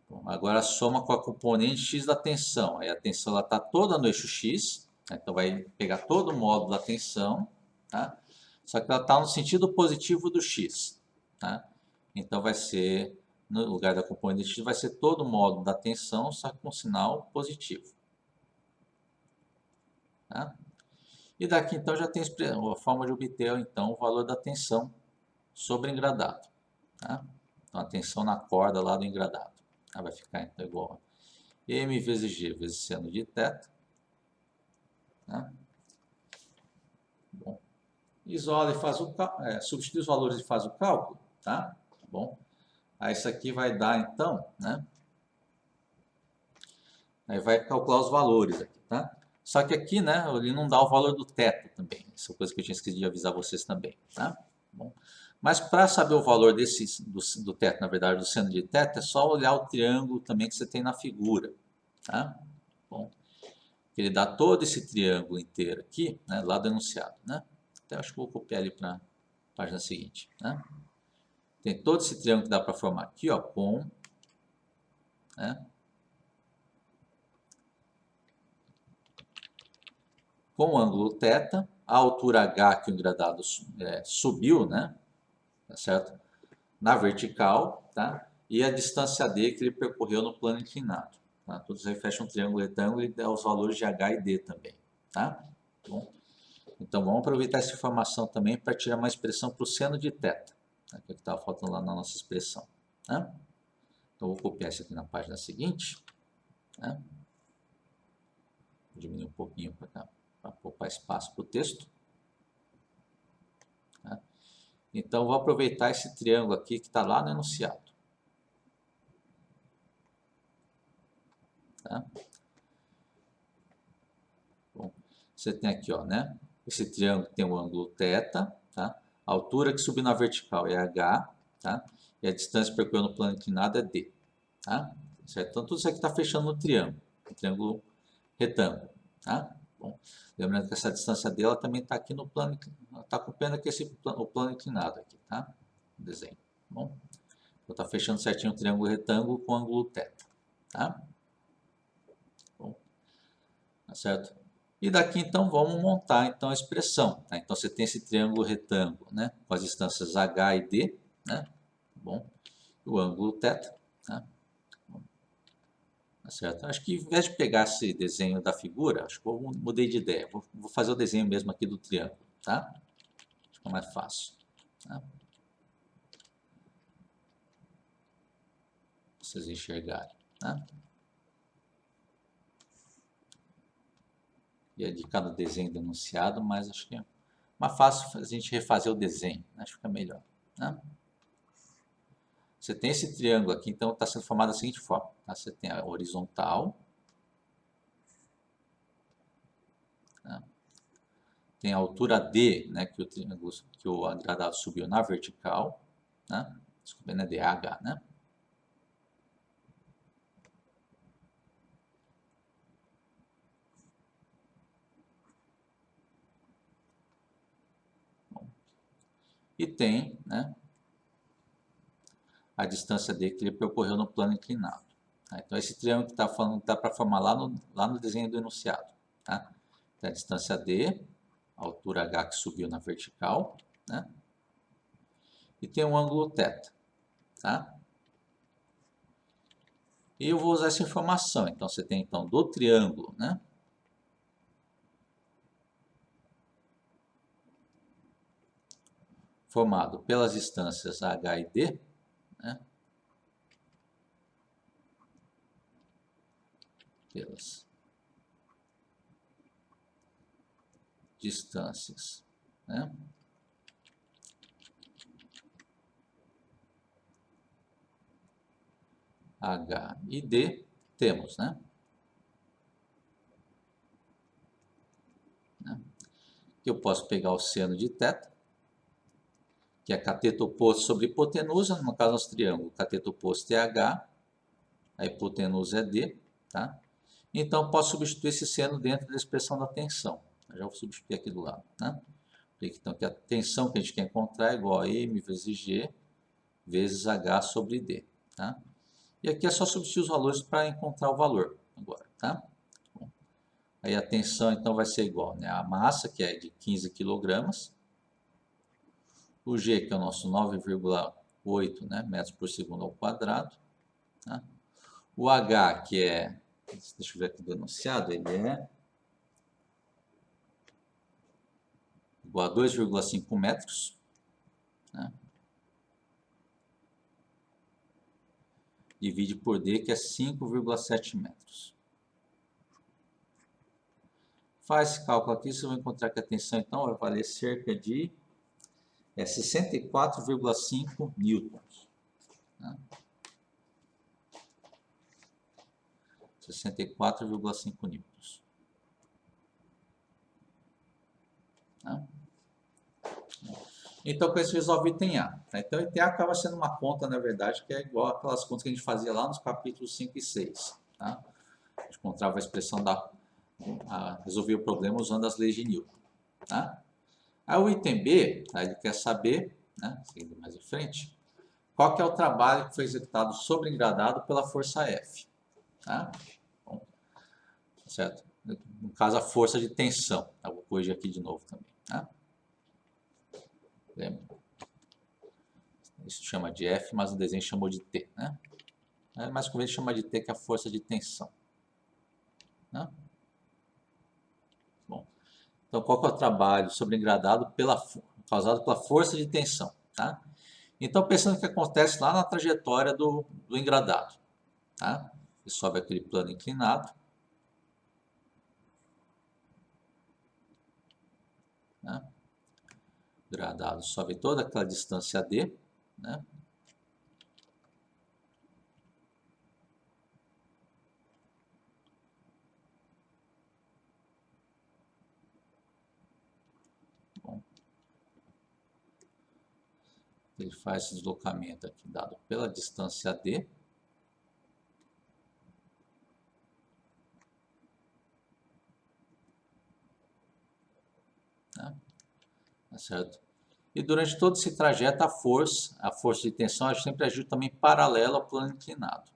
Bom, agora soma com a componente X da tensão. Aí a tensão está toda no eixo X. Tá? Então vai pegar todo o módulo da tensão. Tá? Só que ela está no sentido positivo do X. Tá? Então vai ser, no lugar da componente X, vai ser todo o módulo da tensão, só com sinal positivo. Tá? E daqui então já tem a forma de obter então, o valor da tensão sobre o engradado. Tá? Então a tensão na corda lá do engradado. Tá? Vai ficar então igual a m vezes g vezes seno de θ. Tá? Bom, isola e faz substitui os valores e faz o cálculo. Tá? Bom, aí isso aqui vai dar então, né? Aí vai calcular os valores aqui, tá? Só que aqui, né, ele não dá o valor do teto também. Essa é uma coisa que eu tinha esquecido de avisar vocês também, tá? Bom, mas para saber o valor do teto, na verdade, do seno de teto, é só olhar o triângulo também que você tem na figura, tá? Bom, ele dá todo esse triângulo inteiro aqui, né, lá do enunciado, né? Então, acho que vou copiar ele para a página seguinte, né? Tem todo esse triângulo que dá para formar aqui, ó, com, né? Com o ângulo θ, a altura h que o engradado subiu, né? Tá certo? Na vertical, tá? E a distância d que ele percorreu no plano inclinado. Tá? Todos aí fecham um triângulo retângulo e dá os valores de h e d também. Tá? Bom, então vamos aproveitar essa informação também para tirar uma expressão para o seno de θ, tá? Que estava faltando lá na nossa expressão. Tá? Então vou copiar isso aqui na página seguinte. Tá? Vou diminuir um pouquinho para cá, para poupar espaço para o texto. Tá? Então, vou aproveitar esse triângulo aqui que está lá no enunciado. Tá? Bom, você tem aqui, ó, né? Esse triângulo tem o ângulo θ, tá? A altura que subiu na vertical é h, tá? E a distância percorrida no plano inclinado é d, tá? Certo? Então, tudo isso aqui está fechando no triângulo retângulo, tá? Bom, lembrando que essa distância dela também está aqui no plano, está acompanhando aqui o plano inclinado aqui, tá? O desenho, bom? Então, está fechando certinho o triângulo retângulo com o ângulo θ, tá? Bom, tá certo? E daqui, então, vamos montar então, a expressão. Tá? Então, você tem esse triângulo retângulo, né? Com as distâncias h e d, né? Bom, o ângulo θ, tá? Tá certo? Acho que, em vez de pegar esse desenho da figura, acho que eu mudei de ideia. Vou fazer o desenho mesmo aqui do triângulo, tá? Acho que é mais fácil, tá? Pra vocês enxergarem, tá? Ia indicar no desenho denunciado, mas acho que é mais fácil a gente refazer o desenho, né? Acho que fica melhor, né? Você tem esse triângulo aqui, então está sendo formado da seguinte forma, tá? Você tem a horizontal, tá? Tem a altura D, né, que o triângulo, que o engradado subiu na vertical, né? Desculpa, não é DH, né? Bom, e tem, né, a distância D que ele percorreu no plano inclinado. Tá? Então, esse triângulo que está falando dá para formar lá no desenho do enunciado. Tá? Então, a distância D, a altura H que subiu na vertical, né? E tem um ângulo θ. Tá? E eu vou usar essa informação. Então, você tem então do triângulo, né? Formado pelas distâncias H e D, né? Pelas distâncias, né? H e D, temos, né? que eu posso pegar o seno de θ, que é cateto oposto sobre hipotenusa, no caso nosso triângulo, cateto oposto é H, a hipotenusa é D, tá? Então, eu posso substituir esse seno dentro da expressão da tensão. Eu já vou substituir aqui do lado, né? Então, aqui a tensão que a gente quer encontrar é igual a M vezes G vezes H sobre D, tá? E aqui é só substituir os valores para encontrar o valor agora, tá? Bom, aí a tensão, então, vai ser igual, né? A massa, que é de 15 kg, o G, que é o nosso 9,8, né, metros por segundo ao quadrado, tá? O H, que é, deixa eu ver aqui do enunciado, ele é igual a 2,5 metros, né? Divide por D, que é 5,7 metros. Faz esse cálculo aqui, você vai encontrar que a tensão, então, vai valer cerca de 64,5 newtons. Né? 64,5 newtons. Né? Então, com isso, resolve item A. Tá? Então, item A acaba sendo uma conta, na verdade, que é igual aquelas contas que a gente fazia lá nos capítulos 5 e 6. Tá? A gente encontrava a expressão resolver o problema usando as leis de Newton. Tá? Aí o item B, tá? Ele quer saber, né, seguindo mais em frente, qual que é o trabalho que foi executado sobre engradado pela força F. Tá? Bom, certo? No caso, a força de tensão. Tá? Vou corrigir aqui de novo também. Tá? Lembra? Isso chama de F, mas o desenho chamou de T. Né? É mais conveniente chamar de T, que é a força de tensão. Né? Bom, então, qual que é o trabalho sobre engradado causado pela força de tensão? Tá? Então, pensando o que acontece lá na trajetória do engradado. Tá? Ele sobe aquele plano inclinado. Né? O engradado sobe toda aquela distância D. Né? Bom, ele faz esse deslocamento aqui dado pela distância D. Né? Tá certo? E durante todo esse trajeto, a força de tensão, sempre agiu também paralela ao plano inclinado.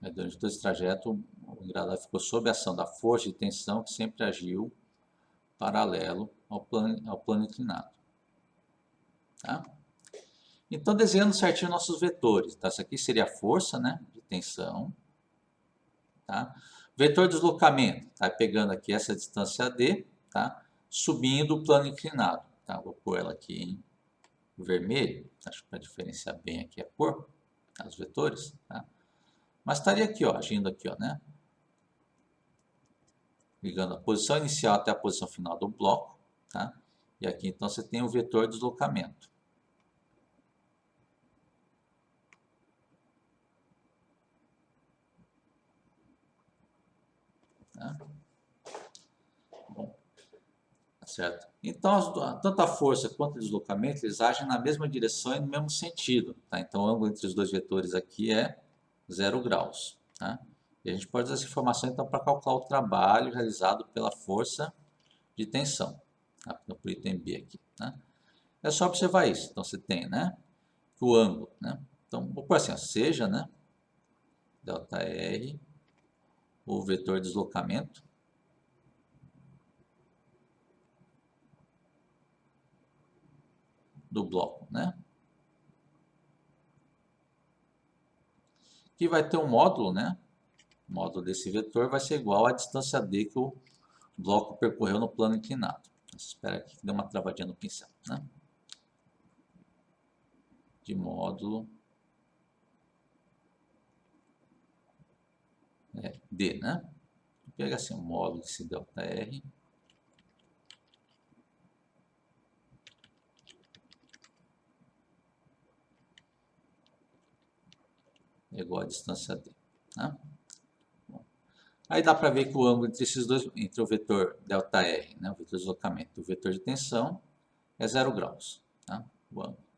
Durante todo esse trajeto, o engradado ficou sob a ação da força de tensão que sempre agiu paralelo ao plano inclinado. Tá? Então, desenhando certinho nossos vetores. Tá? Isso aqui seria a força, né, de tensão. Tá? Vetor de deslocamento. Tá? Pegando aqui essa distância D, tá? Subindo o plano inclinado. Tá? Vou pôr ela aqui em vermelho. Acho que para diferenciar bem aqui a cor, os vetores. Tá? Mas estaria aqui, ó, agindo aqui, ó, né? Ligando a posição inicial até a posição final do bloco. Tá? E aqui, então, você tem o vetor de deslocamento. Tá? Bom, certo? Então, tanto a força quanto o deslocamento, eles agem na mesma direção e no mesmo sentido. Tá? Então, o ângulo entre os dois vetores aqui é 0 graus. Tá? E a gente pode usar essa informação, então, para calcular o trabalho realizado pela força de tensão. Tá? Por item B aqui. Tá? É só observar isso. Então, você tem, né, o ângulo. Né? Então, vou pôr assim, ó, seja, né, ΔR, o vetor de deslocamento, do bloco, né? Que vai ter um módulo, né? O módulo desse vetor vai ser igual à distância D que o bloco percorreu no plano inclinado. Espera aqui que deu uma travadinha no pincel, né? De módulo D, né? Pega assim o módulo desse ΔR. é igual a distância D. Tá? Bom, aí dá para ver que o ângulo entre esses dois, entre o vetor ΔR, né, o vetor de deslocamento, e o vetor de tensão, é 0 graus. Tá? O ângulo.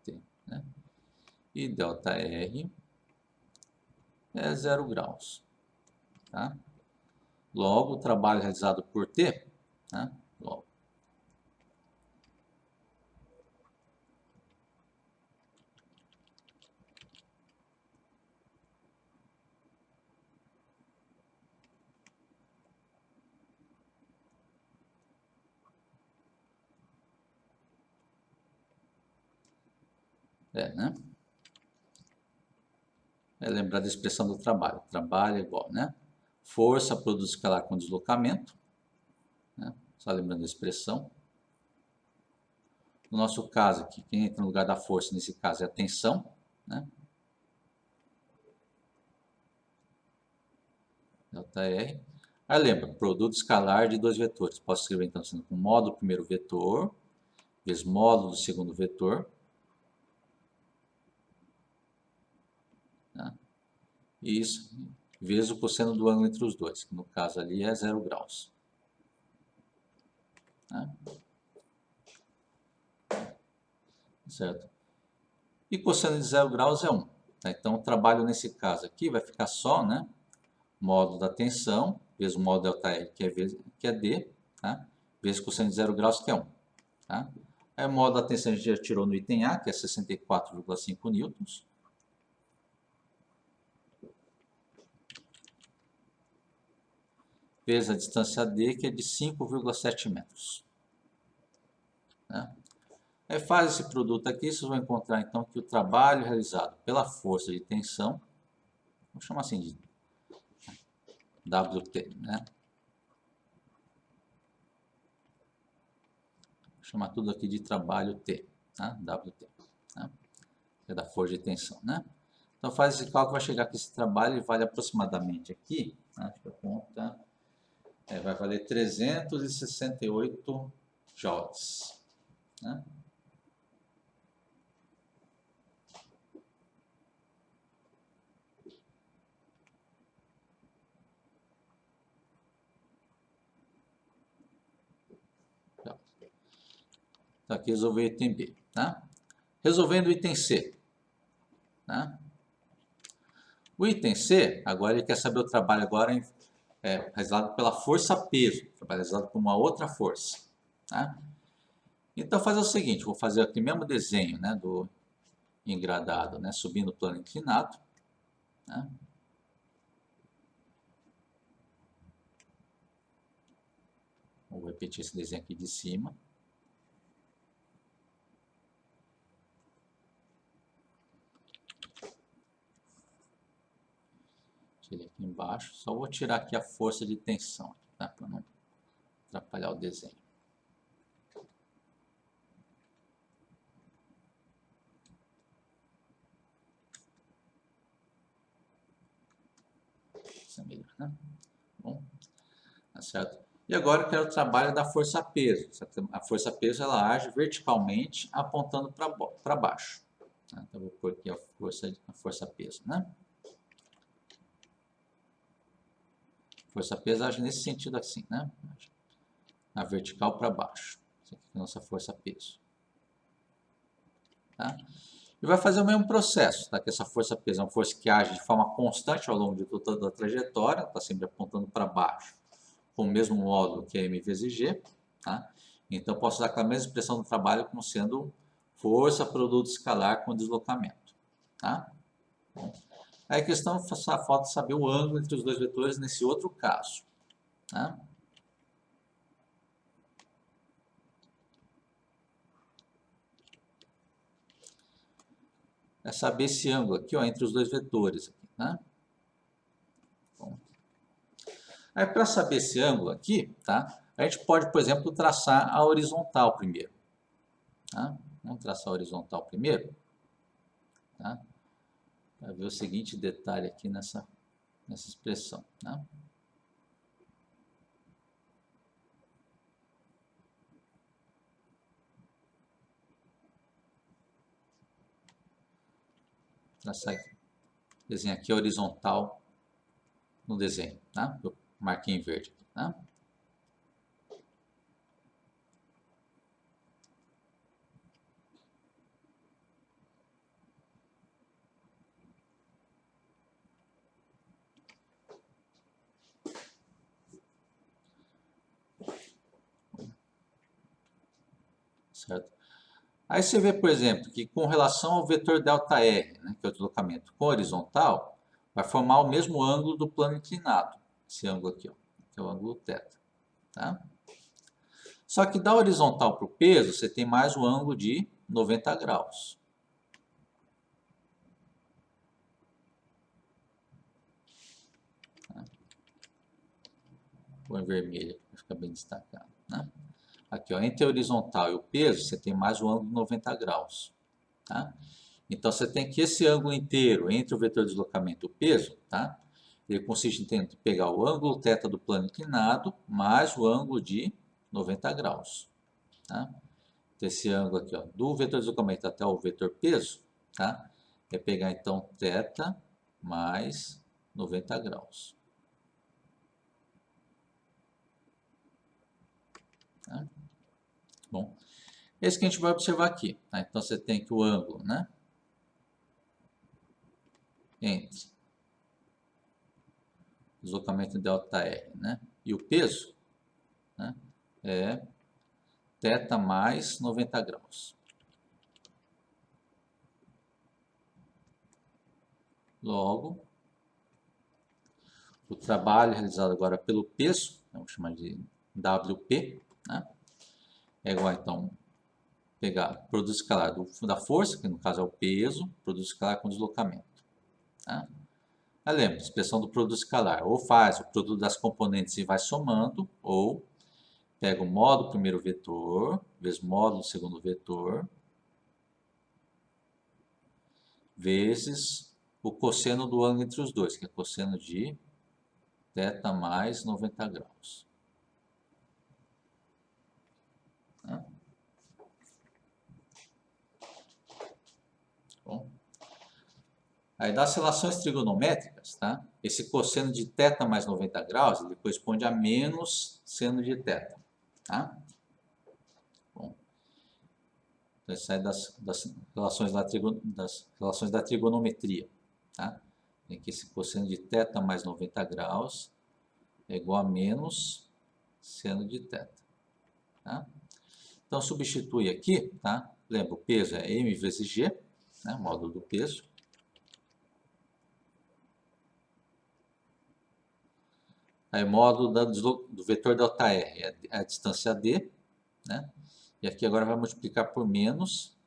T, né? E ΔR é 0 graus. Tá? Logo, o trabalho realizado por T, tá? Logo, né? É lembrar da expressão do trabalho. Trabalho é igual, né? Força produz escalar com deslocamento. Né? Só lembrando da expressão. No nosso caso aqui, quem entra no lugar da força, nesse caso, é a tensão. Né? ΔR. Aí lembra, produto escalar de dois vetores. Posso escrever então sendo com módulo do primeiro vetor, vezes módulo do segundo vetor. Tá? E isso vezes o cosseno do ângulo entre os dois, que no caso ali é 0 graus. Tá? Certo? E cosseno de 0 graus é 1. Tá? Então, o trabalho nesse caso aqui vai ficar só, né? Módulo da tensão, vezes o módulo ΔR, que é D, tá? Vezes cosseno de 0 graus, que é 1. Tá? Aí o módulo da tensão a gente já tirou no item A, que é 64,5 newtons. Vezes a distância D, que é de 5,7 metros. Né? Aí faz esse produto aqui, vocês vão encontrar então que o trabalho realizado pela força de tensão, vou chamar assim de WT, né? Vou chamar tudo aqui de trabalho T, tá? WT, tá? Que é da força de tensão, né? Então faz esse cálculo, vai chegar que esse trabalho vale aproximadamente aqui, tá? Acho que a conta vai valer 368 joules, né? Então aqui resolver o item B, tá? Resolvendo o item C, tá? O item C, agora ele quer saber o trabalho agora realizado pela força-peso, trabalho realizado por uma outra força, tá? Então fazer o seguinte, vou fazer aqui o mesmo desenho, né, do engradado, né, subindo o plano inclinado, né? Vou repetir esse desenho aqui de cima. Tirei aqui embaixo, só vou tirar aqui a força de tensão, tá? Para não atrapalhar o desenho. Isso é melhor, né? Bom, tá certo? E agora eu quero o trabalho da força-peso. A força-peso ela age verticalmente apontando para baixo. Tá? Então eu vou pôr aqui a força-peso, né? Força-peso age nesse sentido assim, né? Na vertical para baixo. Essa aqui é a nossa força-peso. Tá? E vai fazer o mesmo processo, tá? Que essa força-peso é uma força que age de forma constante ao longo de toda a trajetória, está sempre apontando para baixo, com o mesmo módulo que é M vezes G. Tá? Então, eu posso usar aquela mesma expressão do trabalho como sendo força produto escalar com deslocamento. Tá? Bom, aí a questão só falta saber o ângulo entre os dois vetores nesse outro caso. Tá? É saber esse ângulo aqui, ó, entre os dois vetores. Aqui, tá? Bom. Aí, para saber esse ângulo aqui, tá? A gente pode, por exemplo, traçar a horizontal primeiro. Tá? Vamos traçar a horizontal primeiro. Tá? Para ver o seguinte detalhe aqui nessa expressão. Tá? traçar aqui. Desenho aqui horizontal no desenho, tá? Eu marquei em verde, tá? Certo? Aí você vê, por exemplo, que com relação ao vetor ΔR, né, que é o deslocamento com horizontal, vai formar o mesmo ângulo do plano inclinado. Esse ângulo aqui, ó, que é o ângulo θ. Tá? Só que da horizontal para o peso, você tem mais um ângulo de 90 graus. Põe vermelho para ficar bem destacado. Né? Aqui, ó, entre a horizontal e o peso, você tem mais um ângulo de 90 graus. Tá? Então, você tem que esse ângulo inteiro entre o vetor de deslocamento e o peso, tá? Ele consiste em pegar o ângulo θ do plano inclinado mais o ângulo de 90 graus. Tá? Então, esse ângulo aqui, ó, do vetor de deslocamento até o vetor peso, tá? É pegar então θ mais 90 graus. Tá? Bom, esse que a gente vai observar aqui. Tá? Então, você tem que o ângulo, né? Entre deslocamento ΔR, né? E o peso, né? É θ mais 90 graus. Logo, o trabalho realizado agora pelo peso, vamos chamar de WP, né? É igual então pegar produto escalar da força, que no caso é o peso, produto escalar com deslocamento. Tá? Aí lembra, expressão do produto escalar, ou faz o produto das componentes e vai somando, ou pega o módulo do primeiro vetor, vezes o módulo do segundo vetor, vezes o cosseno do ângulo entre os dois, que é cosseno de θ mais 90 graus. Tá? Bom. Aí das relações trigonométricas, tá? Esse cosseno de θ mais 90 graus, ele corresponde a menos seno de θ. Tá? Bom. Então, isso sai das relações da trigonometria. Tá? Tem que esse cosseno de θ mais 90 graus é igual a menos seno de θ. Tá? Então, substitui aqui, tá? Lembra, o peso é m vezes g, né? Módulo do peso. Aí, módulo do vetor ΔR é a distância d, né? E aqui agora vai multiplicar por menos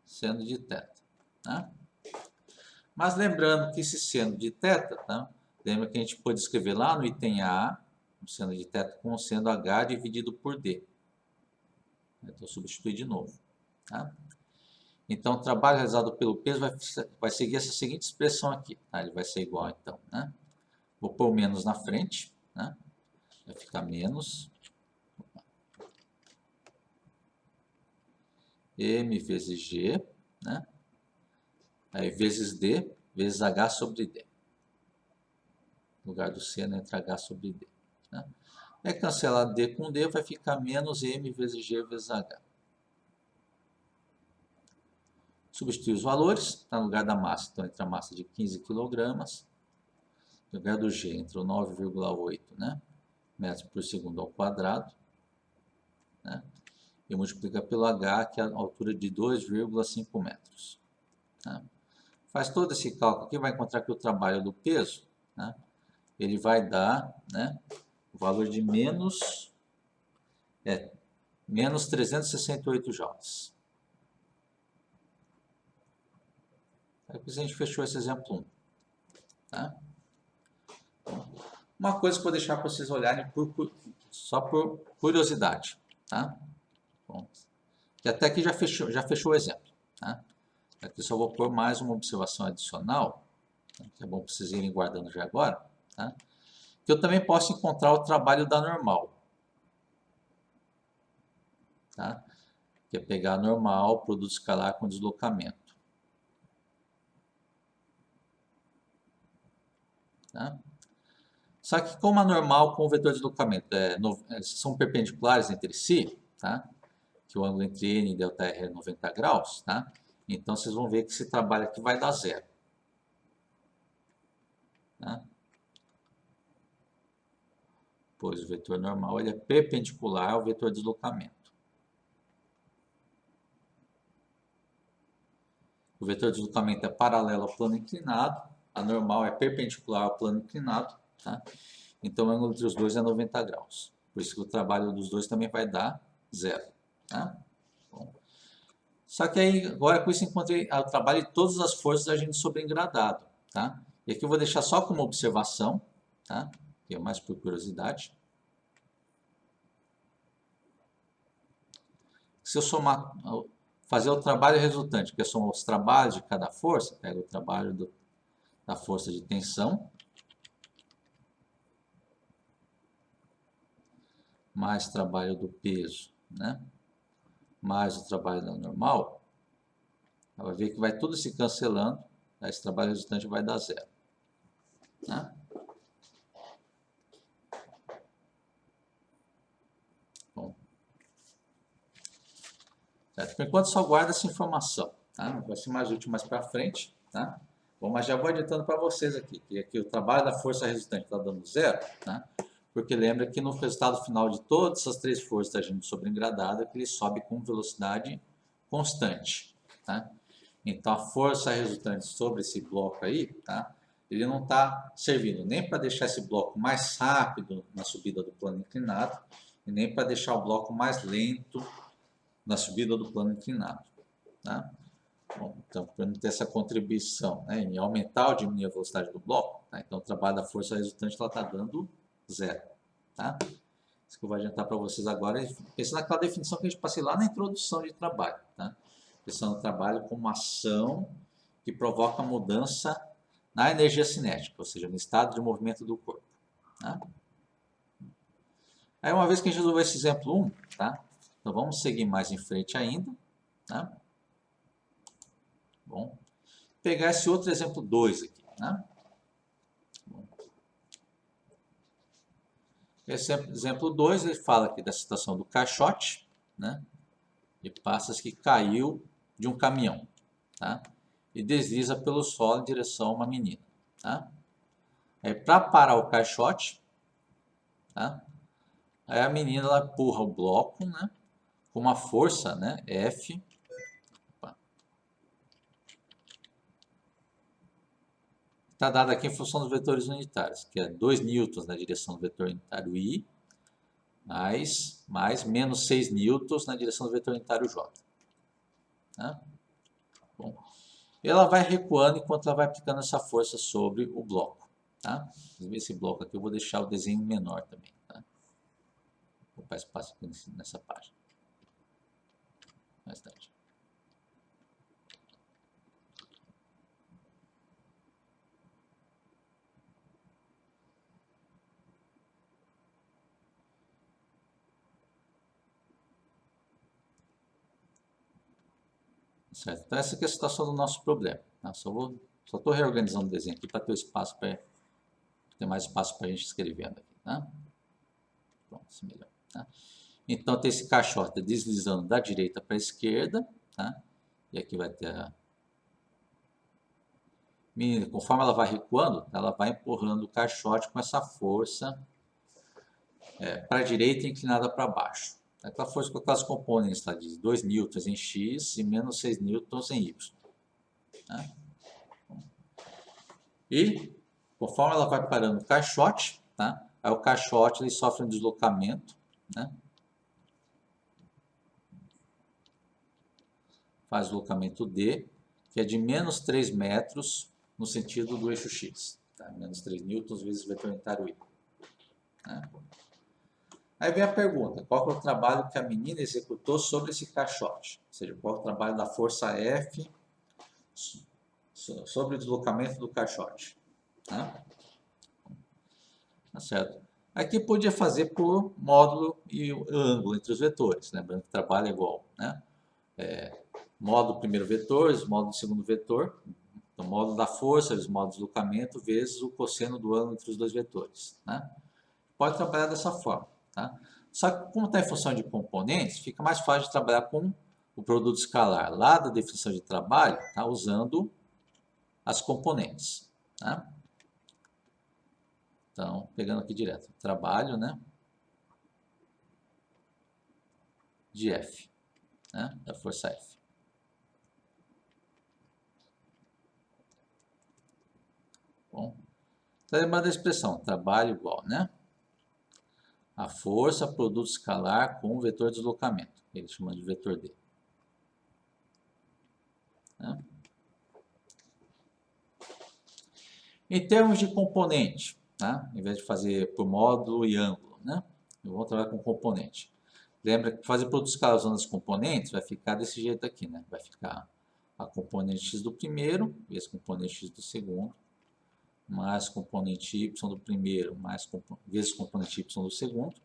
seno de θ. Tá? Mas lembrando que esse seno de θ, tá? Lembra que a gente pode escrever lá no item A, o seno de θ com o seno h dividido por d. Então, substituir de novo. Tá? Então, o trabalho realizado pelo peso vai seguir essa seguinte expressão aqui. Tá? Ele vai ser igual, então, né? Vou pôr o menos na frente, né? Vai ficar menos m vezes g, né? Aí vezes d, vezes h sobre d. No lugar do seno entra h sobre d. Né? É cancelar d com d, vai ficar menos m vezes g vezes h. Substituir os valores, tá? No lugar da massa, então entra a massa de 15 kg, no lugar do g entra o 9,8, né? Metros por segundo ao quadrado, né? E multiplica pelo h, que é a altura de 2,5 metros. Tá? Faz todo esse cálculo aqui, vai encontrar que o trabalho do peso, né? Ele vai dar, né, o valor de menos 368 joules. Aí a gente fechou esse exemplo 1. Tá? Uma coisa que eu vou deixar para vocês olharem só por curiosidade. Tá? Bom, que até aqui já fechou o exemplo. Tá? Aqui só vou pôr mais uma observação adicional, que é bom para vocês irem guardando já agora. Tá? Que eu também posso encontrar o trabalho da normal. Tá? Que é pegar a normal, produto escalar com deslocamento. Tá? Só que como a normal com o vetor de deslocamento são perpendiculares entre si, tá? Que o ângulo entre N e ΔR é 90 graus, tá? Então vocês vão ver que esse trabalho aqui vai dar zero. Tá? Pois o vetor normal ele é perpendicular ao vetor de deslocamento. O vetor de deslocamento é paralelo ao plano inclinado, a normal é perpendicular ao plano inclinado, tá? Então o ângulo entre os dois é 90 graus. Por isso que o trabalho dos dois também vai dar zero. Tá? Bom. Só que aí, agora com isso, encontrei o trabalho de todas as forças agindo sobre engradado. Tá? E aqui eu vou deixar só como observação, tá? Que é mais por curiosidade. Se eu somar, fazer o trabalho resultante, que são os trabalhos de cada força, pega o trabalho da força de tensão, mais trabalho do peso, né? Mais o trabalho da normal, vai ver que vai tudo se cancelando, esse trabalho resultante vai dar zero. Né? Bom. Certo? Por enquanto só guarda essa informação, tá? Vai ser mais útil mais para frente, tá? Bom, mas já vou adiantando para vocês aqui, que aqui o trabalho da força resultante está dando zero, tá? Porque lembra que no resultado final de todas essas três forças agindo sobre engradado, é que ele sobe com velocidade constante, tá? Então a força resultante sobre esse bloco aí, tá? Ele não está servindo nem para deixar esse bloco mais rápido na subida do plano inclinado, e nem para deixar o bloco mais lento na subida do plano inclinado. Tá? Bom, então, para não ter essa contribuição, né, em aumentar ou diminuir a velocidade do bloco, tá? Então o trabalho da força resultante está dando zero. Tá? Isso que eu vou adiantar para vocês agora, pensando naquela definição que a gente passei lá na introdução de trabalho. Tá? Pensando no trabalho como uma ação que provoca mudança na energia cinética, ou seja, no estado de movimento do corpo. Tá? Aí, uma vez que a gente resolveu esse exemplo 1, tá? Então vamos seguir mais em frente ainda. Tá? Bom, pegar esse outro exemplo 2 aqui. Né? Bom. Esse exemplo 2, ele fala aqui da situação do caixote, né? De passas que caiu de um caminhão, tá? E desliza pelo solo em direção a uma menina. Tá? Para parar o caixote, tá? Aí a menina ela empurra o bloco, né? Com uma força, né? F. Está dada aqui em função dos vetores unitários, que é 2 newtons na direção do vetor unitário I, mais menos 6 newtons na direção do vetor unitário J. Tá? Bom, ela vai recuando enquanto ela vai aplicando essa força sobre o bloco. Tá? Esse bloco aqui eu vou deixar o desenho menor também. Tá? Vou ocupar espaço aqui nessa página. Mais tarde. Certo? Então essa aqui é a situação do nosso problema. Tá? Só estou reorganizando o desenho aqui para ter espaço ter mais espaço para a gente escrevendo aqui. Tá? Pronto, assim melhor. Tá? Então tem esse caixote deslizando da direita para a esquerda. Tá? E aqui vai ter a menina, conforme ela vai recuando, ela vai empurrando o caixote com essa força para a direita e inclinada para baixo. Aquela força com aquelas componentes lá de 2 newtons em X e menos 6 newtons em Y. Tá? E conforme ela vai parando o caixote, tá? Aí o caixote ele sofre um deslocamento, né? Faz deslocamento D, que é de menos 3 metros no sentido do eixo X. Tá? Menos 3 newtons vezes o vetor unitário I. Tá? Aí vem a pergunta, qual é o trabalho que a menina executou sobre esse caixote? Ou seja, qual é o trabalho da força F sobre o deslocamento do caixote? Tá? Tá certo? Aqui podia fazer por módulo e ângulo entre os vetores, lembrando que trabalho é igual, né? Módulo primeiro vetor, módulo segundo vetor, Então, o módulo da força vezes o módulo do deslocamento vezes o cosseno do ângulo entre os dois vetores. Né? Pode trabalhar dessa forma. Tá? Só que, como está em função de componentes, fica mais fácil de trabalhar com o produto escalar lá da definição de trabalho, tá? Usando as componentes. Tá? Então, pegando aqui direto, trabalho, né? De F, né? Da força F. Bom, tá lembrando da expressão, trabalho igual, né? A força, produto escalar com o vetor de deslocamento. Ele chama de vetor D. Né? Em termos de componente, tá? Em vez de fazer por módulo e ângulo, né? Eu vou trabalhar com componente. Lembra que fazer produto escalar usando as componentes vai ficar desse jeito aqui, né? Vai ficar a componente x do primeiro vezes componente x do segundo, mais componente y do primeiro, vezes componente y do segundo.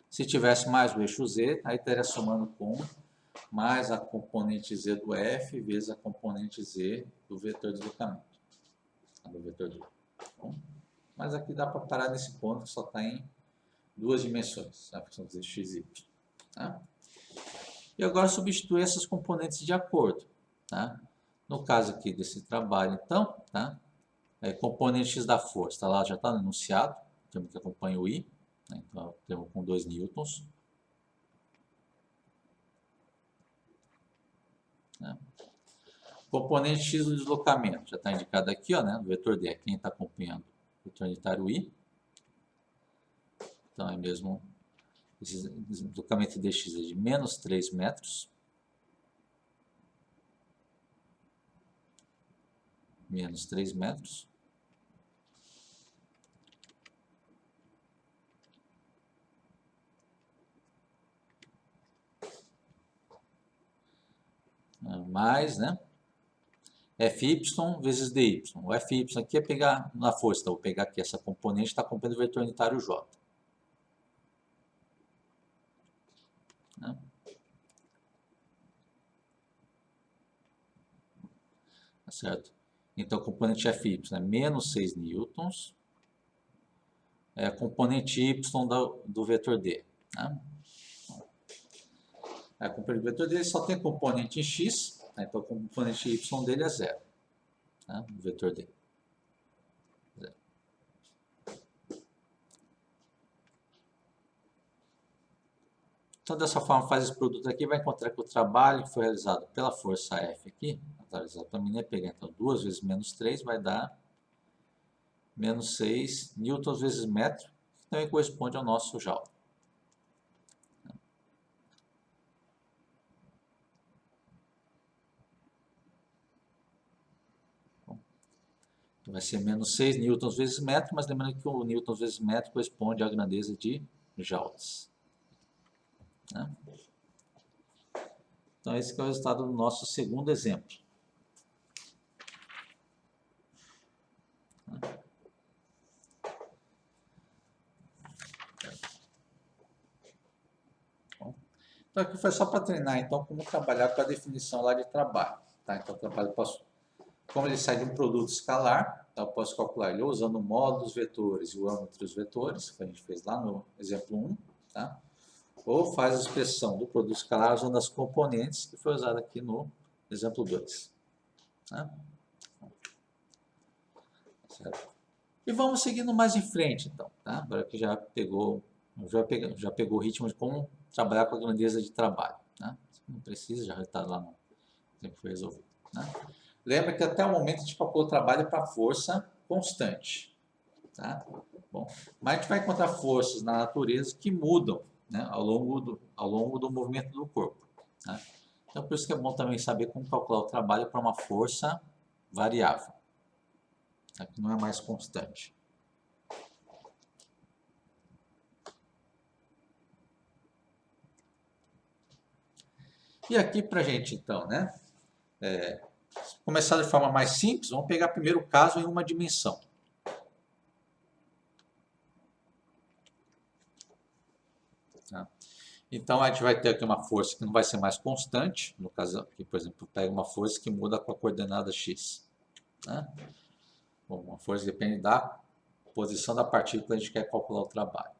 Se tivesse mais o eixo z, aí estaria somando com mais a componente z do f vezes a componente z do vetor de deslocamento. Do vetor de... Bom, mas aqui dá para parar nesse ponto que só está em duas dimensões, a função z, x e y. Tá? E agora substituir essas componentes de acordo. Tá? No caso aqui desse trabalho, então, tá? Componente x da força, tá lá, já está no enunciado, temos que acompanhar o I, né? Então temos com 2 newtons. Né? Componente x do deslocamento, já está indicado aqui, ó, né? No vetor D, quem está acompanhando o vetor unitário I. Então é mesmo, esse deslocamento dx é de menos 3 metros. Menos 3 metros. Mais, né? Fy vezes dy. O Fy aqui é pegar na força, então vou pegar aqui essa componente, está acompanhando o vetor unitário J. Né? Tá certo? Então, a componente Fy é menos 6 newtons, é a componente y do vetor D. Né? A componente do vetor D só tem componente em x, tá? Então a componente y dele é 0. Tá? O vetor D. 0. Então, dessa forma, faz esse produto aqui, vai encontrar que o trabalho que foi realizado pela força F aqui, realizado pela menina, pegar então 2 vezes menos 3, vai dar menos 6 newtons vezes metro, que também corresponde ao nosso joule. Então, vai ser menos 6 newtons vezes metro, mas lembrando que o newtons vezes metro corresponde à grandeza de joules. Né? Então, esse é o resultado do nosso segundo exemplo. Então, aqui foi só para treinar, então, como trabalhar com a definição lá de trabalho. Tá? Então, o trabalho como ele sai de um produto escalar, então eu posso calcular ele usando o módulo dos vetores e o ângulo entre os vetores, que a gente fez lá no exemplo 1, tá? Ou faz a expressão do produto escalar usando as componentes, que foi usada aqui no exemplo 2. Tá? Certo? E vamos seguindo mais em frente, então. Tá? Agora que já pegou o ritmo de como trabalhar com a grandeza de trabalho. Né? Não precisa, já está lá no tempo que foi resolvido. Né? Lembra que até o momento a gente calculou o trabalho para força constante. Tá? Bom, mas a gente vai encontrar forças na natureza que mudam, né, ao longo do movimento do corpo. Tá? Então, por isso que é bom também saber como calcular o trabalho para uma força variável, tá? Que não é mais constante. E aqui para a gente, então, né, começar de forma mais simples, vamos pegar primeiro o caso em uma dimensão. Tá? Então, a gente vai ter aqui uma força que não vai ser mais constante. No caso aqui, por exemplo, pega uma força que muda com a coordenada x. Né? Bom, uma força depende da posição da partícula que a gente quer calcular o trabalho.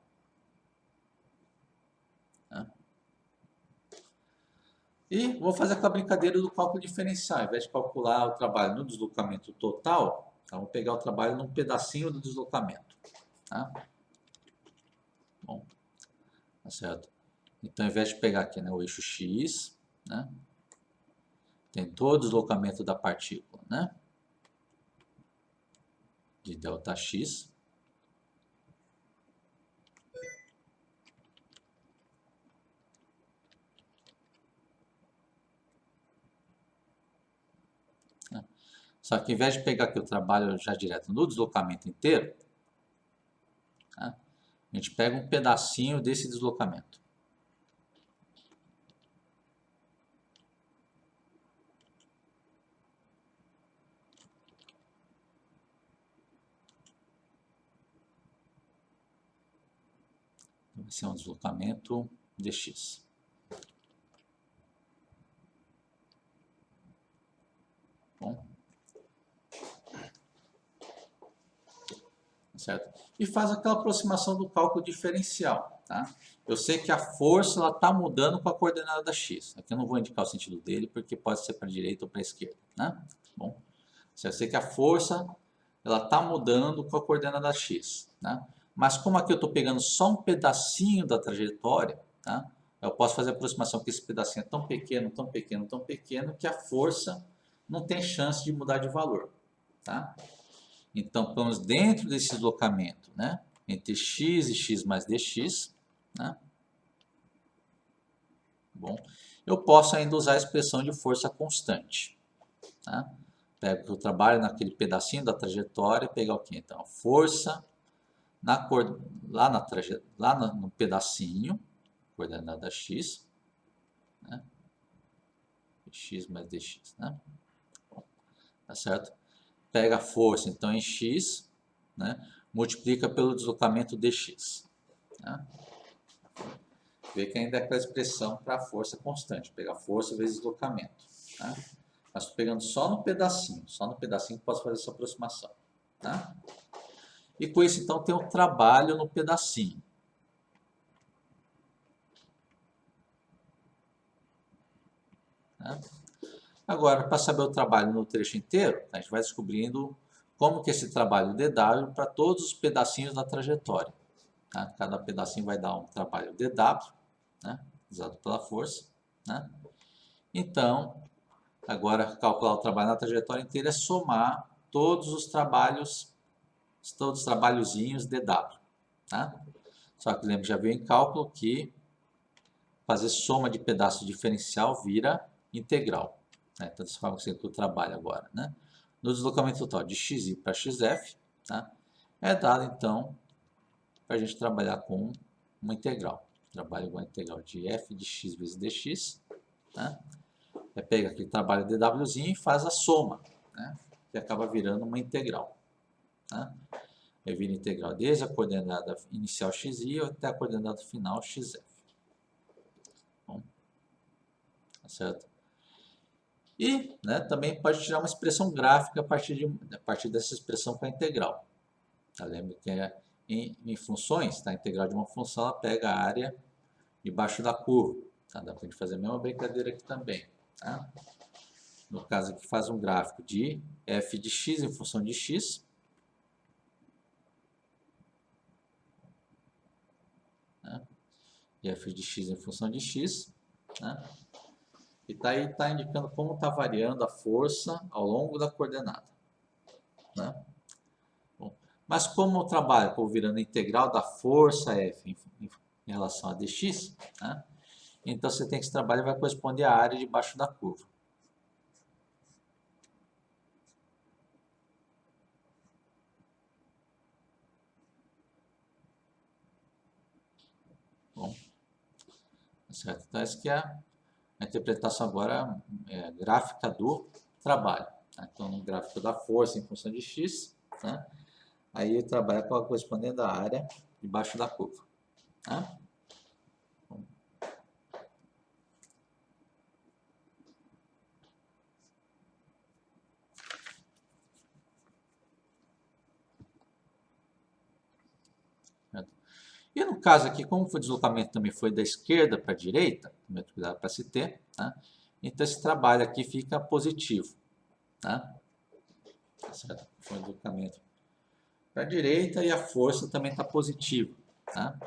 Né? E vou fazer aquela brincadeira do cálculo diferencial. Ao invés de calcular o trabalho no deslocamento total, então, vou pegar o trabalho num pedacinho do deslocamento. Tá? Bom, tá certo? Então, ao invés de pegar aqui, né, o eixo x, né, tem todo o deslocamento da partícula, né, de ΔX. Né? Só que ao invés de pegar aqui o trabalho já direto no deslocamento inteiro, tá, a gente pega um pedacinho desse deslocamento. Vai ser um deslocamento dx. Bom. Certo? E faz aquela aproximação do cálculo diferencial. Tá? Eu sei que a força está mudando com a coordenada da x. Aqui eu não vou indicar o sentido dele, porque pode ser para a direita ou para a esquerda. Né? Bom, eu sei que a força está mudando com a coordenada x. Né? Mas como aqui eu estou pegando só um pedacinho da trajetória, tá? Eu posso fazer a aproximação que esse pedacinho é tão pequeno, tão pequeno, tão pequeno, que a força não tem chance de mudar de valor. Tá? Então, estamos dentro desse deslocamento, né? Entre x e x mais dx. Né? Bom, eu posso ainda usar a expressão de força constante. Tá? Pego o trabalho naquele pedacinho da trajetória e pegar o quê? Então, força lá no pedacinho, coordenada x, né? X mais dx. Né? Bom, tá certo? Pega a força, então, em x, né? Multiplica pelo deslocamento dx. Né? Vê que ainda é aquela expressão para força constante, pegar força vezes deslocamento. Tá? Mas estou pegando só no pedacinho que posso fazer essa aproximação. Tá? E com isso, então, tem o trabalho no pedacinho. Tá? Agora, para saber o trabalho no trecho inteiro, a gente vai descobrindo como que esse trabalho dW para todos os pedacinhos da trajetória. Tá? Cada pedacinho vai dar um trabalho dW, né? Usado pela força. Né? Então, agora calcular o trabalho na trajetória inteira é somar todos os trabalhozinhos dW. Tá? Só que lembra, já veio em cálculo que fazer soma de pedaço diferencial vira integral. Né? Então, dessa forma que você tem o trabalho agora. Né? No deslocamento total de xi para xf, tá? É dado então para a gente trabalhar com uma integral. Trabalho igual a integral de f de x vezes dx. Tá? Pega aquele trabalho dWzinho e faz a soma, né? Que acaba virando uma integral. Tá? Aí vira integral desde a coordenada inicial xi até a coordenada final xf. Bom, tá certo? E, né, também pode tirar uma expressão gráfica a partir dessa expressão com a integral. Tá? Lembra que em funções, tá? A integral de uma função ela pega a área debaixo da curva. Tá? Dá para a gente fazer a mesma brincadeira aqui também. Tá? No caso aqui faz um gráfico de f de x em função de x. Né? E f de x em função de x. Né? E tá indicando como está variando a força ao longo da coordenada. Né? Bom, mas como eu trabalho com virando integral da força F em relação a dx, né? Então você tem que esse trabalho vai corresponder à área debaixo da curva. Bom, certo? Então essa aqui é a interpretação agora gráfica do trabalho. Tá? Então no gráfico da força em função de x, né? Aí o trabalho correspondendo à área debaixo da curva. Tá? Bom, certo? E no caso aqui, como o deslocamento também foi da esquerda para a direita, também cuidado para se ter, tá? Então esse trabalho aqui fica positivo, tá? Certo? Foi o deslocamento para a direita e a força também está positiva, tá?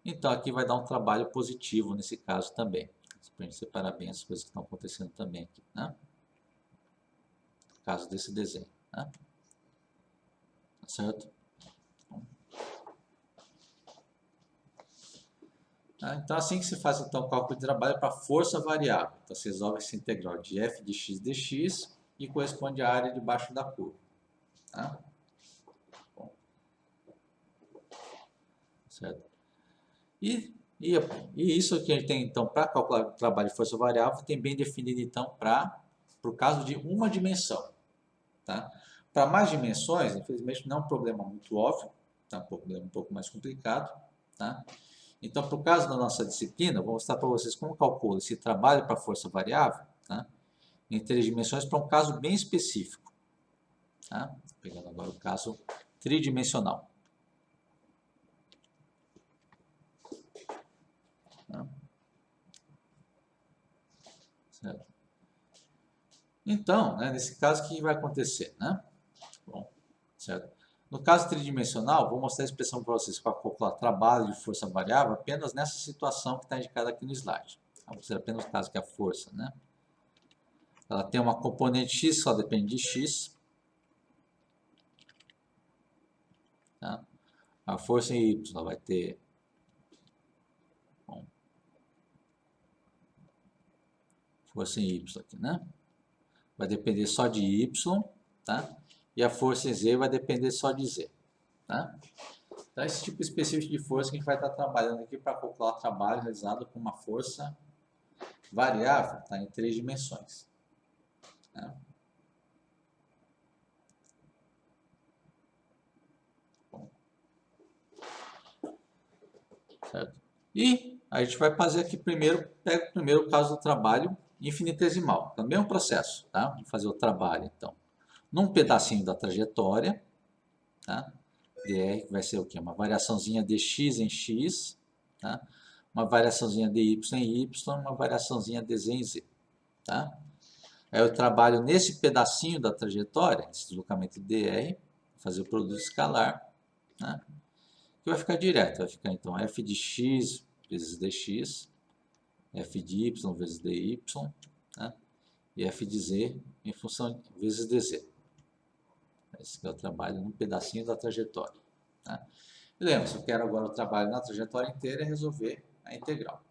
Então aqui vai dar um trabalho positivo nesse caso também. Para a gente separar bem as coisas que estão acontecendo também aqui, né? No caso desse desenho, né? Certo? Então assim que se faz então o cálculo de trabalho para força variável. Então você resolve esse integral de f de x dx e corresponde à área debaixo da curva. Tá? Bom. Certo? E isso que a gente tem então para calcular o trabalho de força variável tem bem definido então para o caso de uma dimensão. Tá? Para mais dimensões, infelizmente não é um problema muito óbvio, tá? Um problema um pouco mais complicado. Tá? Então, para o caso da nossa disciplina, vou mostrar para vocês como calcula esse trabalho para força variável, tá? Em 3 dimensões para um caso bem específico. Tá? Pegando agora o caso tridimensional. Tá? Certo? Então, né, nesse caso, o que vai acontecer? Né? Bom, certo? No caso tridimensional, vou mostrar a expressão para vocês para calcular trabalho de força variável apenas nessa situação que está indicada aqui no slide. Vamos ser apenas o caso que é a força. Né? Ela tem uma componente x, só depende de x. Tá? A força em y vai ter força em y aqui, né? Vai depender só de y, tá? E a força em z vai depender só de z, tá? Então, esse tipo específico de força que a gente vai estar trabalhando aqui para calcular trabalho realizado com uma força variável, tá? Em 3 dimensões. Tá? Bom. Certo? E a gente vai fazer aqui primeiro, pega primeiro o caso do trabalho infinitesimal. Também é um processo, tá? Vamos fazer o trabalho, então. Num pedacinho da trajetória, tá? dr, que vai ser o quê? Uma variaçãozinha de x em x, tá? Uma variaçãozinha de y em y, uma variaçãozinha de z em z. Tá? Aí eu trabalho nesse pedacinho da trajetória, esse deslocamento dr, fazer o produto escalar, né? Que vai ficar direto, vai ficar então f de x vezes dx, f de y vezes dy, né? E f de z em função vezes dz. Esse que é o trabalho num pedacinho da trajetória. Tá? E lembra-se, eu quero agora o trabalho na trajetória inteira é resolver a integral.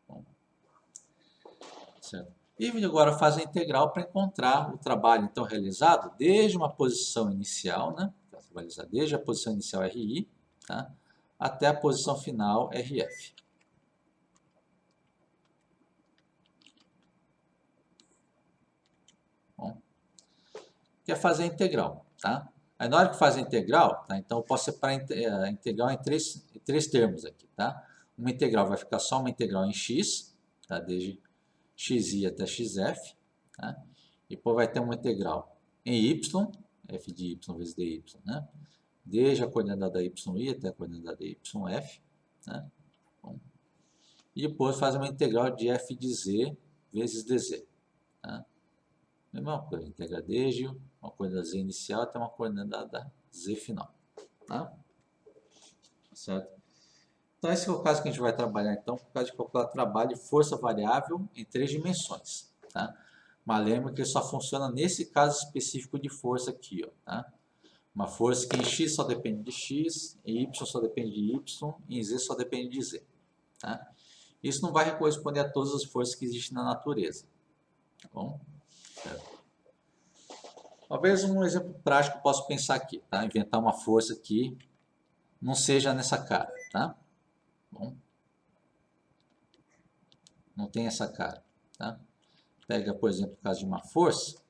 Bom, certo? E agora faz a integral para encontrar o trabalho então realizado desde uma posição inicial, né? Desde a posição inicial RI, tá? Até a posição final RF. Bom, quer fazer a integral, tá? Aí na hora que faz a integral, tá? Então eu posso separar a integral em três termos aqui, tá? Uma integral vai ficar só uma integral em x, tá? Desde xi até xf, tá? E depois vai ter uma integral em y, f de y vezes dy, né? Desde a coordenada yi até a coordenada yf, né? Bom, e depois faz uma integral de f de z vezes dz, tá? Mesma coisa, integra desde uma coordenada z inicial até uma coordenada z final, tá? Certo? Então esse é o caso que a gente vai trabalhar então, por causa de calcular trabalho de força variável em 3 dimensões, tá? Mas lembra que só funciona nesse caso específico de força aqui, ó, tá? Uma força que em x só depende de x, em y só depende de y, e em z só depende de z, tá? Isso não vai corresponder a todas as forças que existem na natureza, tá bom? Certo. Talvez um exemplo prático eu posso pensar aqui, tá? Inventar uma força que não seja nessa cara, tá? Bom, não tem essa cara, tá? Pega, por exemplo, o caso de uma força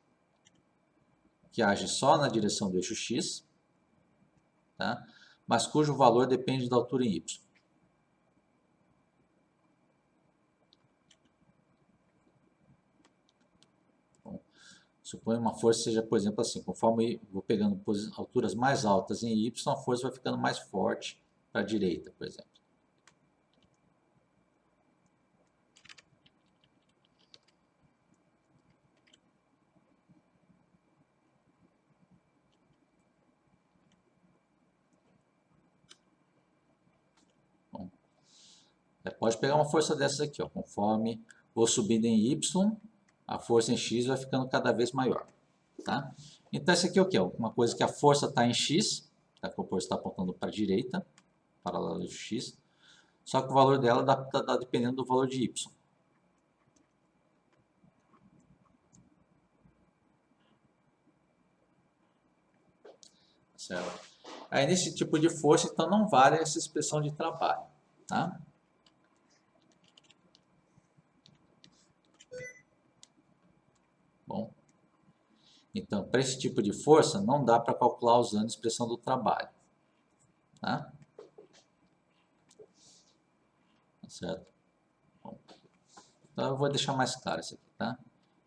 que age só na direção do eixo x, tá? Mas cujo valor depende da altura em y. Suponha uma força seja, por exemplo, assim, conforme vou pegando alturas mais altas em Y, a força vai ficando mais forte para a direita, por exemplo. Bom, pode pegar uma força dessas aqui, ó, conforme vou subindo em Y, a força em X vai ficando cada vez maior. Tá? Então, esse aqui é o que? Uma coisa que a força está em X, tá? Que a força está apontando para a direita, paralelo de X, só que o valor dela dá dependendo do valor de Y. Certo? Aí, nesse tipo de força, então, não vale essa expressão de trabalho. Tá? Bom, então, para esse tipo de força, não dá para calcular usando a expressão do trabalho. Tá? Certo? Bom, então, eu vou deixar mais claro isso aqui. Tá?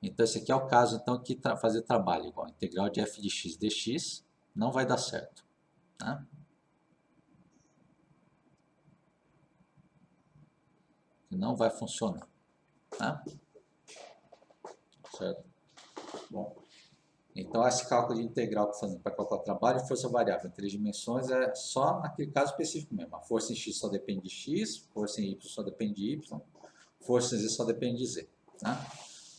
Então, esse aqui é o caso então, que fazer trabalho igual a integral de f de x dx não vai dar certo. Tá? Não vai funcionar. Tá? Certo? Bom, então esse cálculo de integral que fazendo para calcular trabalho e força variável em 3 dimensões é só naquele caso específico mesmo. A força em x só depende de x, força em y só depende de y, força em z só depende de z. Tá?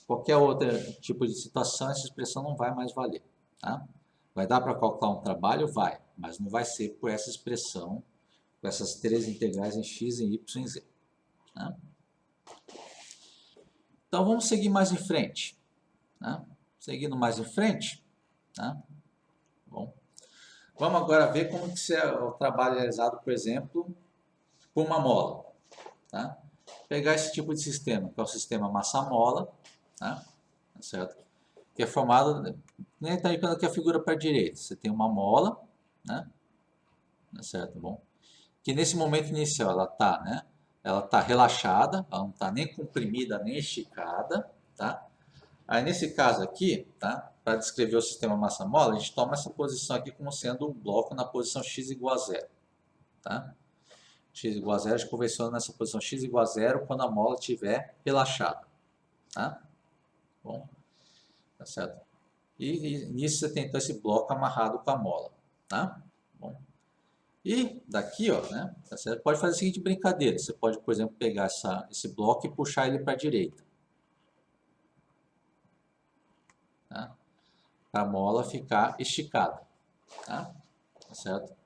Qualquer outro tipo de situação, essa expressão não vai mais valer. Tá? Vai dar para calcular um trabalho? Vai, mas não vai ser por essa expressão, com essas 3 integrais em x, em y e em z. Tá? Então vamos seguir mais em frente. Tá? Seguindo mais em frente, tá? Bom, vamos agora ver como que é o trabalho realizado, por exemplo, com uma mola. Tá? Pegar esse tipo de sistema, que é o sistema massa-mola, tá? Certo? Que é formado, nem está indicando aqui a figura para a direita. Você tem uma mola, né? Certo? Bom, que nesse momento inicial ela está, né? Ela está relaxada, ela não está nem comprimida nem esticada, tá? Aí nesse caso aqui, tá? Para descrever o sistema massa-mola, a gente toma essa posição aqui como sendo um bloco na posição x igual a zero. Tá? X igual a zero, a gente convenciona nessa posição x igual a zero quando a mola estiver relaxada. Tá? Bom, tá certo? E nisso você tem então esse bloco amarrado com a mola. Tá? Bom. E daqui, ó, né? Tá certo? Pode fazer a seguinte brincadeira. Você pode, por exemplo, pegar esse bloco e puxar ele para a direita. Tá? Para a mola ficar esticada. Tá? Tá certo?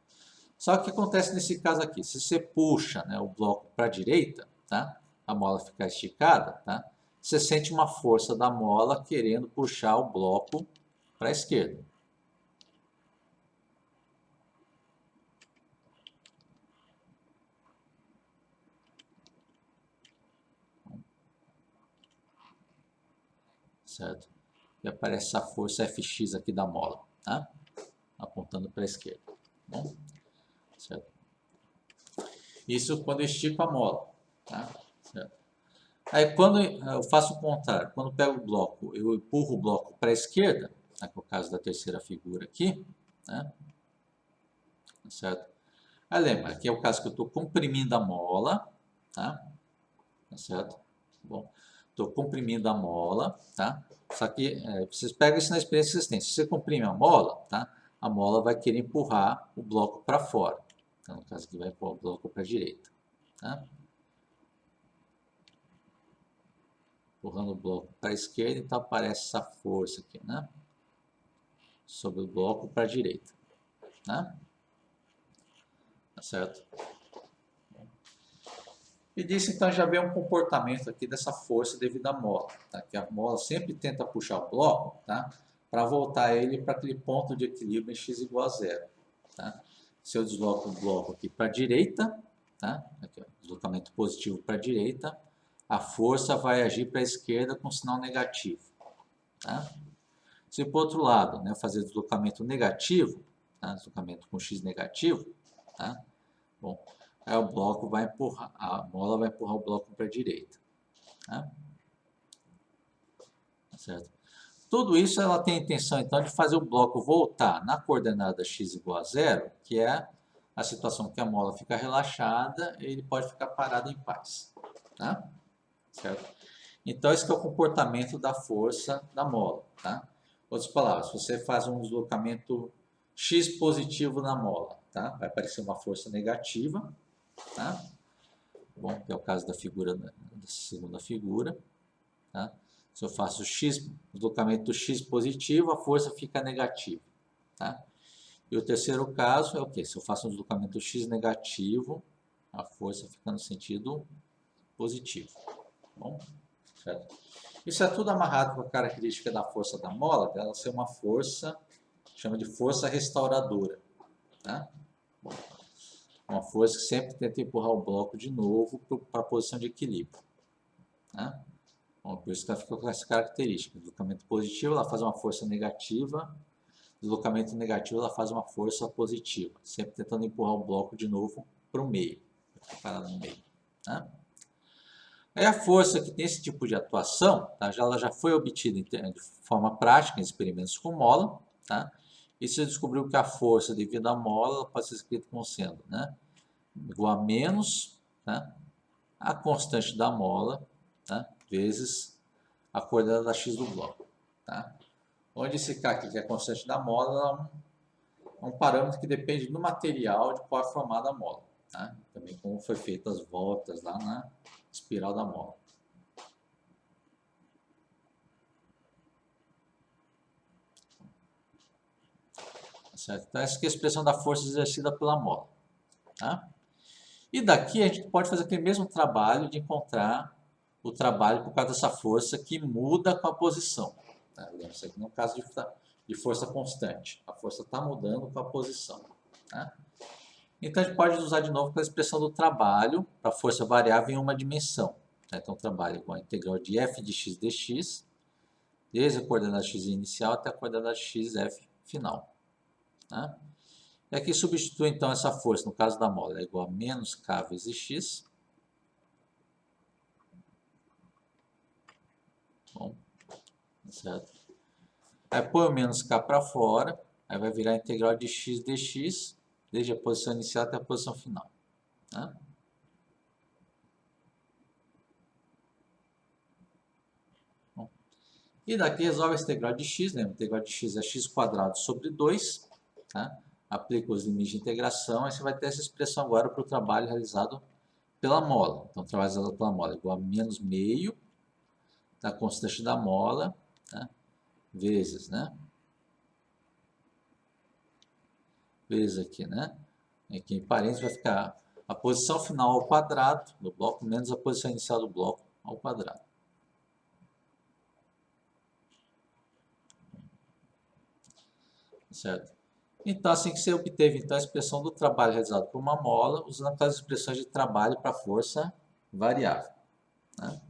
Só que o que acontece nesse caso aqui? Se você puxa, né, o bloco para a direita, tá? A mola ficar esticada, tá? Você sente uma força da mola querendo puxar o bloco para a esquerda. Certo? E aparece essa força Fx aqui da mola, tá? Apontando para a esquerda. Bom, certo? Isso quando eu estico a mola, tá? Certo? Aí quando eu faço o contrário, quando eu pego o bloco, eu empurro o bloco para a esquerda, tá? Que é o caso da terceira figura aqui, né? Certo? Aí lembra, aqui é o caso que eu estou comprimindo a mola, tá? Tá certo? Bom, estou comprimindo a mola, tá? Só que vocês pegam isso na experiência que vocês têm. Se você comprime a mola, tá? A mola vai querer empurrar o bloco para fora. Então, no caso aqui vai empurrar o bloco para a direita, tá? Empurrando o bloco para a esquerda, então aparece essa força aqui, né? Sobre o bloco para a direita, né? Tá certo? E disso então já vem um comportamento aqui dessa força devido à mola, tá? Que a mola sempre tenta puxar o bloco, tá? Para voltar ele para aquele ponto de equilíbrio em x igual a zero, tá? Se eu desloco o bloco aqui para a direita, tá? Aqui, ó, deslocamento positivo para a direita, a força vai agir para a esquerda com sinal negativo, tá? Se por outro lado, né, fazer deslocamento negativo, tá? Deslocamento com x negativo, tá? Bom, aí o bloco vai empurrar, a mola vai empurrar o bloco para a direita. Tá? Certo? Tudo isso ela tem a intenção, então, de fazer o bloco voltar na coordenada x igual a 0, que é a situação que a mola fica relaxada e ele pode ficar parado em paz. Tá? Certo? Então, esse que é o comportamento da força da mola. Tá? Outras palavras, se você faz um deslocamento x positivo na mola, tá? Vai aparecer uma força negativa. Tá? Bom, que é o caso da figura da segunda figura. Tá? Se eu faço o deslocamento x positivo, a força fica negativa. Tá? E o terceiro caso é o quê? Se eu faço um deslocamento x negativo, a força fica no sentido positivo. Bom, certo? Isso é tudo amarrado com a característica da força da mola, dela ser uma força, chama de força restauradora. Tá? Bom, uma força que sempre tenta empurrar o bloco de novo para a posição de equilíbrio. Tá? Bom, por isso que ela fica com essa característica. Deslocamento positivo, ela faz uma força negativa. Deslocamento negativo, ela faz uma força positiva. Sempre tentando empurrar o bloco de novo para o meio. Parado no meio. Tá? Aí a força que tem esse tipo de atuação, tá? Ela já foi obtida de forma prática em experimentos com mola. Tá? E se descobriu que a força devido à mola pode ser escrita como sendo, né, igual a menos, tá, a constante da mola, tá, vezes a coordenada x do bloco. Tá? Onde esse K aqui, que é a constante da mola, é um parâmetro que depende do material de qual é formada a mola. Tá? Também como foi feitas as voltas lá na espiral da mola. Certo? Então, essa aqui é a expressão da força exercida pela mola. Tá? E daqui a gente pode fazer aquele mesmo trabalho de encontrar o trabalho por causa dessa força que muda com a posição. Tá? Isso aqui no caso de força constante. A força está mudando com a posição. Tá? Então a gente pode usar de novo a expressão do trabalho para força variável em uma dimensão. Tá? Então o trabalho é igual a integral de f de x dx, desde a coordenada x inicial até a coordenada x f final. Tá? E aqui substitui então essa força, no caso da mola, é igual a menos k vezes x. Bom, certo? Aí põe o menos k para fora, aí vai virar a integral de x dx, desde a posição inicial até a posição final. Tá? Bom, e daqui resolve essa integral de x, lembra? A integral de x é x² sobre 2. Tá? Aplica os limites de integração, aí você vai ter essa expressão agora para o trabalho realizado pela mola. Então, o trabalho realizado pela mola é igual a menos meio da constante da mola, tá? Vezes, né? Vezes aqui, né? Aqui em parênteses vai ficar a posição final ao quadrado do bloco menos a posição inicial do bloco ao quadrado. Certo? Então, assim que você obteve então, a expressão do trabalho realizado por uma mola, usando aquelas expressões de trabalho para força variável. Né?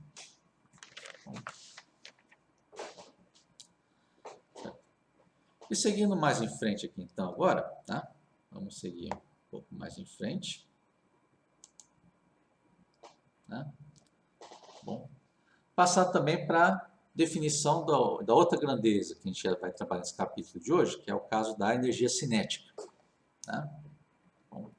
E seguindo mais em frente aqui, então, agora, tá? Vamos seguir um pouco mais em frente. Tá? Bom, passar também para definição da outra grandeza que a gente vai trabalhar nesse capítulo de hoje, que é o caso da energia cinética. Tá? Bom,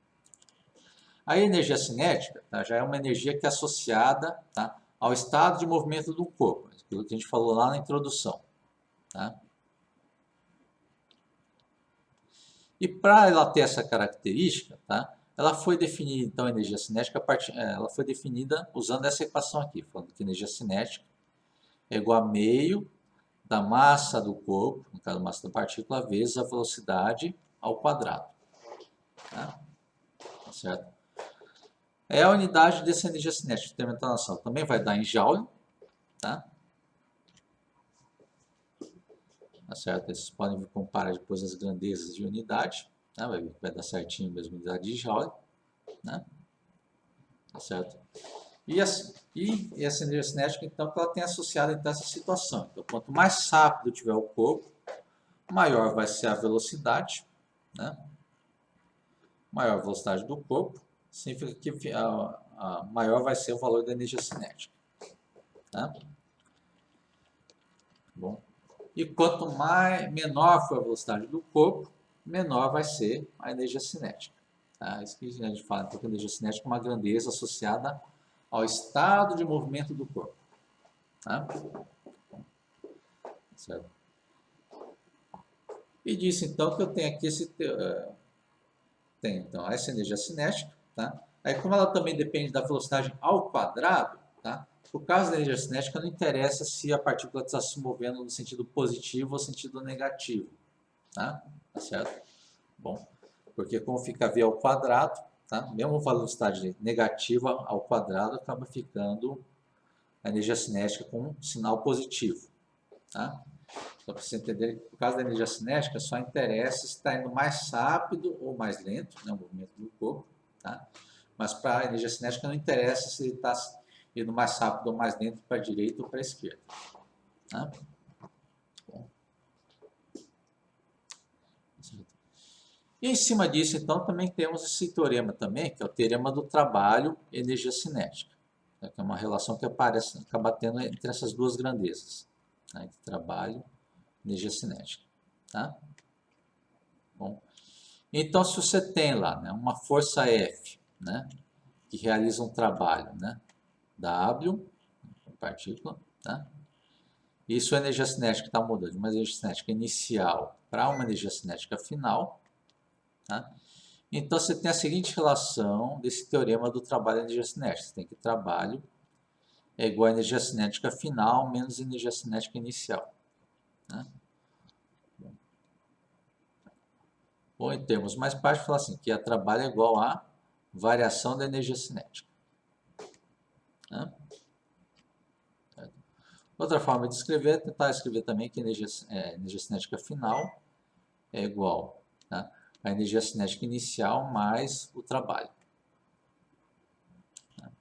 a energia cinética, tá, já é uma energia que é associada, tá, ao estado de movimento do corpo, aquilo que a gente falou lá na introdução. Tá? E para ela ter essa característica, tá, ela foi definida, então, a energia cinética, ela foi definida usando essa equação aqui, falando que a energia cinética é igual a meio da massa do corpo, no caso, a massa da partícula, vezes a velocidade ao quadrado. Tá? Certo? É a unidade dessa energia cinética de terminação. Também vai dar em Joule. Tá? Tá certo? Vocês podem comparar depois as grandezas de unidade. Tá? Vai dar certinho a mesma unidade de Joule. Né? Tá certo? E essa energia cinética, então, ela tem associado então, essa situação. Então, quanto mais rápido tiver o corpo, maior vai ser a velocidade. Né? Maior a velocidade do corpo, significa que a maior vai ser o valor da energia cinética. Tá? Bom. E quanto menor for a velocidade do corpo, menor vai ser a energia cinética. Tá? Isso que a gente fala, então, que a energia cinética é uma grandeza associada ao estado de movimento do corpo. Tá? Certo? E disse então que eu tenho aqui então, essa energia cinética. Tá? Aí, como ela também depende da velocidade ao quadrado, tá? Por causa da energia cinética, não interessa se a partícula está se movendo no sentido positivo ou sentido negativo. Tá? Tá certo? Bom, porque como fica v ao quadrado, tá? Mesmo velocidade negativa ao quadrado, acaba ficando a energia cinética com um sinal positivo. Tá? Só para você entender que por causa da energia cinética, só interessa se está indo mais rápido ou mais lento, né, o movimento do corpo. Tá? Mas para a energia cinética não interessa se ele está indo mais rápido ou mais lento para a direita ou para a esquerda. Tá? Bom. E em cima disso, então, também temos esse teorema também, que é o teorema do trabalho e energia cinética. Que é uma relação que acaba tendo entre essas duas grandezas. Né, entre trabalho e energia cinética. Tá? Bom, então, se você tem lá, né, uma força F, né, que realiza um trabalho, né, W, partícula, tá? Isso é energia cinética está mudando de uma energia cinética inicial para uma energia cinética final. Tá? Então, você tem a seguinte relação desse teorema do trabalho e energia cinética. Você tem que trabalho é igual a energia cinética final menos energia cinética inicial. Né? Ou em termos mais práticos, fala assim, que a trabalho é igual a variação da energia cinética. Né? Outra forma de escrever é tentar escrever também que a energia cinética final é igual, tá, a energia cinética inicial mais o trabalho. Tá?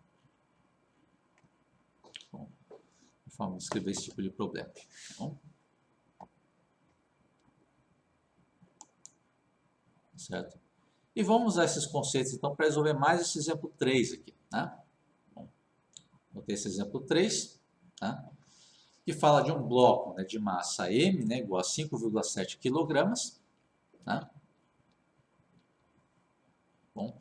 Bom, uma forma de escrever esse tipo de problema. Tá bom? Certo? E vamos usar esses conceitos então para resolver mais esse exemplo 3 aqui. Tá? Bom, vou ter esse exemplo 3, tá? Que fala de um bloco, né, de massa M, né, igual a 5,7 kg, tá? Bom,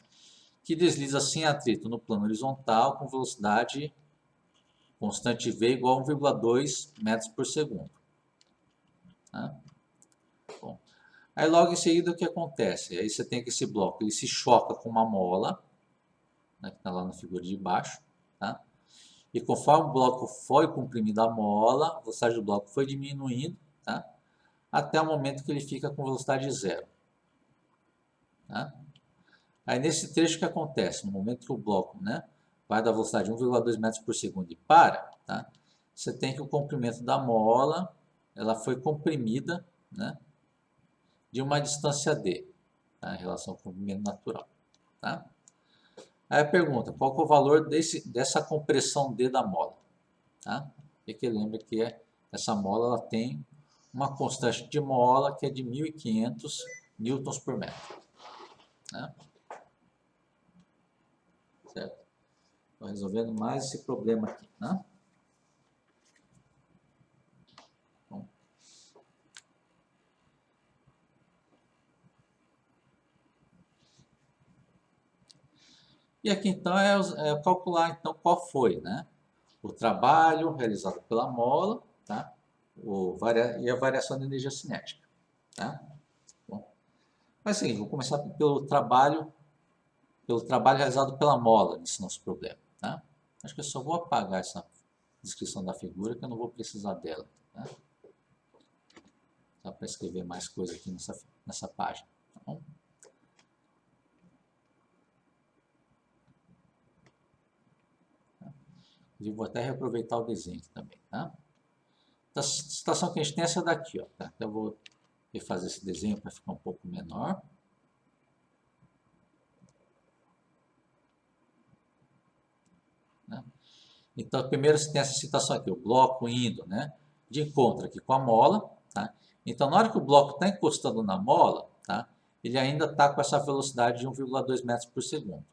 que desliza sem atrito no plano horizontal com velocidade constante v igual a 1,2 metros por segundo. Tá? Bom, aí logo em seguida o que acontece? Aí você tem que esse bloco ele se choca com uma mola, né, que está lá na figura de baixo, tá? E conforme o bloco foi comprimindo a mola, a velocidade do bloco foi diminuindo, tá? Até o momento que ele fica com velocidade zero. Tá? Aí nesse trecho que acontece, no momento que o bloco, né, vai da velocidade de 1,2 metros por segundo e para, tá? Você tem que o comprimento da mola ela foi comprimida, né, de uma distância d, tá, em relação ao comprimento natural. Tá? Aí a pergunta, qual que é o valor dessa compressão d da mola? Tá? E que lembra que essa mola ela tem uma constante de mola que é de 1.500 newtons por metro. Né? Certo? Estou resolvendo mais esse problema aqui. Né? Bom. E aqui então é calcular então qual foi, né, o trabalho realizado pela mola, tá, e a variação da energia cinética. Tá? Bom, mas sim, vou começar pelo trabalho realizado pela mola nesse nosso problema. Tá? Acho que eu só vou apagar essa descrição da figura, que eu não vou precisar dela. Tá? Só para escrever mais coisa aqui nessa página. Tá bom? E vou até reaproveitar o desenho aqui também. Tá? A situação que a gente tem é essa daqui. Ó, tá? Então eu vou refazer esse desenho para ficar um pouco menor. Né? Então, primeiro você tem essa situação aqui, o bloco indo, né, de encontro aqui com a mola. Tá? Então, na hora que o bloco está encostando na mola, tá, ele ainda está com essa velocidade de 1,2 metros por segundo.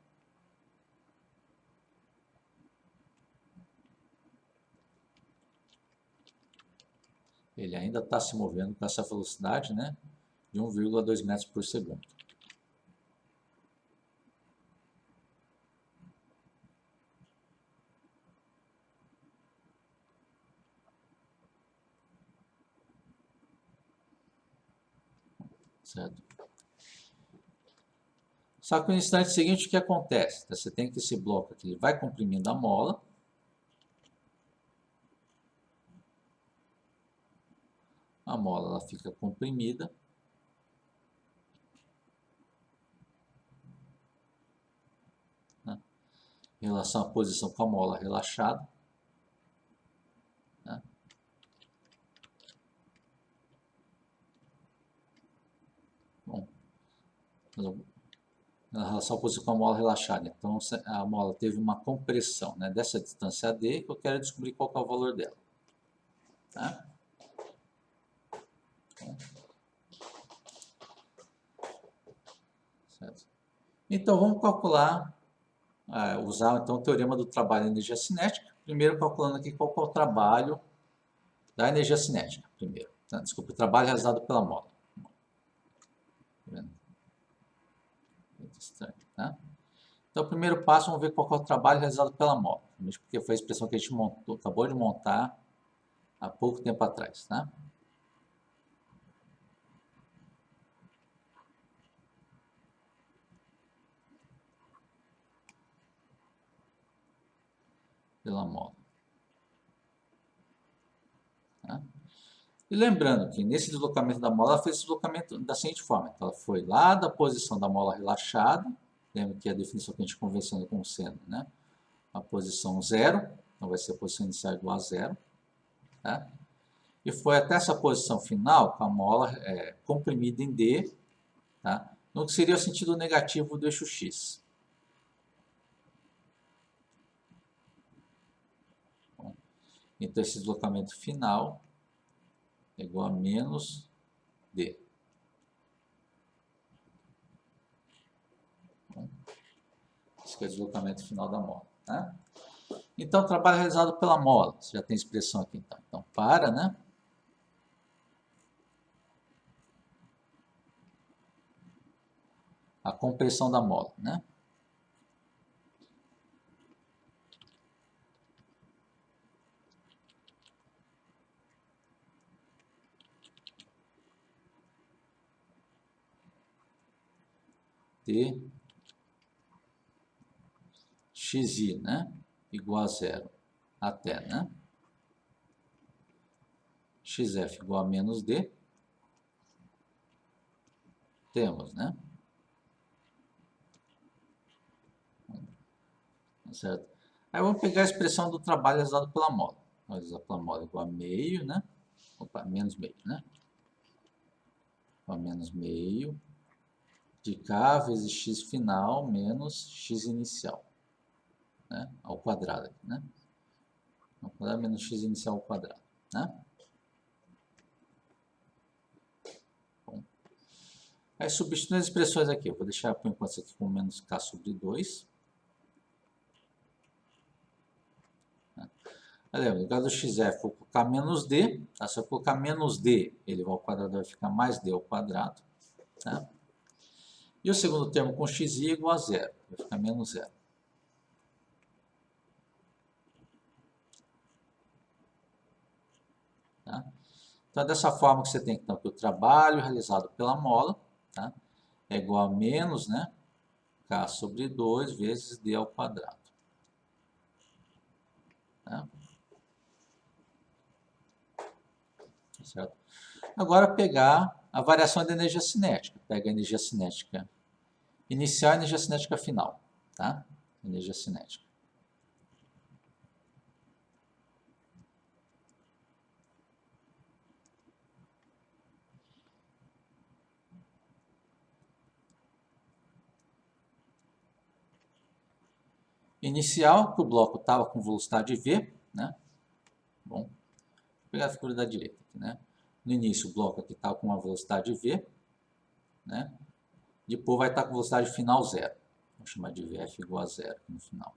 ele ainda está se movendo com essa velocidade, né, de 1,2 metros por segundo. Certo? Só que no instante seguinte, o que acontece? Você tem que esse bloco aqui, ele vai comprimindo a mola. A mola ela fica comprimida. Né? Em relação à posição com a mola relaxada. Né? Bom, em relação à posição com a mola relaxada. Então, a mola teve uma compressão, né, dessa distância AD, que eu quero descobrir qual que é o valor dela. Tá? Certo? Então, vamos calcular, usar então o teorema do trabalho da energia cinética. Primeiro, calculando aqui qual que é o trabalho da energia cinética. Primeiro, tá? Desculpa, o trabalho realizado pela mola. Tá vendo? Tá? Então, o primeiro passo, vamos ver qual é o trabalho realizado pela mola. Porque foi a expressão que a gente montou, acabou de montar há pouco tempo atrás. Tá? Pela mola. Tá? E lembrando que nesse deslocamento da mola, ela fez esse deslocamento da seguinte forma. Então, ela foi lá da posição da mola relaxada, lembra que a definição que a gente convenceu como sendo, né, a posição 0, então vai ser a posição inicial igual a 0, tá? E foi até essa posição final com a mola comprimida em D, tá? No que seria o sentido negativo do eixo X. Bom, então, esse deslocamento final é igual a menos D. Bom, esse é o deslocamento final da mola. Tá? Então, trabalho realizado pela mola. Você já tem expressão aqui, então. Então, para, né? A compressão da mola, né? T xi, né? Igual a 0 até, né? Xf igual a menos D. Temos, né? Certo? Aí vamos pegar a expressão do trabalho realizado pela mola. Realizado pela mola igual a meio, né? Opa, menos meio, né? Igual a menos meio de K vezes X final menos X inicial, né? Ao quadrado aqui, né? Ao quadrado menos X inicial ao quadrado, né? Bom. Aí substituindo as expressões aqui, eu vou deixar por enquanto isso aqui com menos K sobre 2. Lembra, no caso do xf, vou colocar menos d, tá? Se eu colocar menos d, ele vai ao quadrado, vai ficar mais d ao quadrado. Tá? E o segundo termo com xi igual a 0, vai ficar menos 0. Tá? Então, é dessa forma que você tem então, que o trabalho realizado pela mola, tá, é igual a menos, né, K sobre 2 vezes d ao quadrado. Tá? Certo? Agora, pegar a variação da energia cinética. Pega a energia cinética inicial e a energia cinética final. Tá? Energia cinética. Inicial, que o bloco estava com velocidade v, né? Bom, vou pegar a figura da direita aqui, né? No início, o bloco aqui estava com uma velocidade v, né? Depois vai estar com velocidade final zero. Vou chamar de vf igual a zero aqui no final.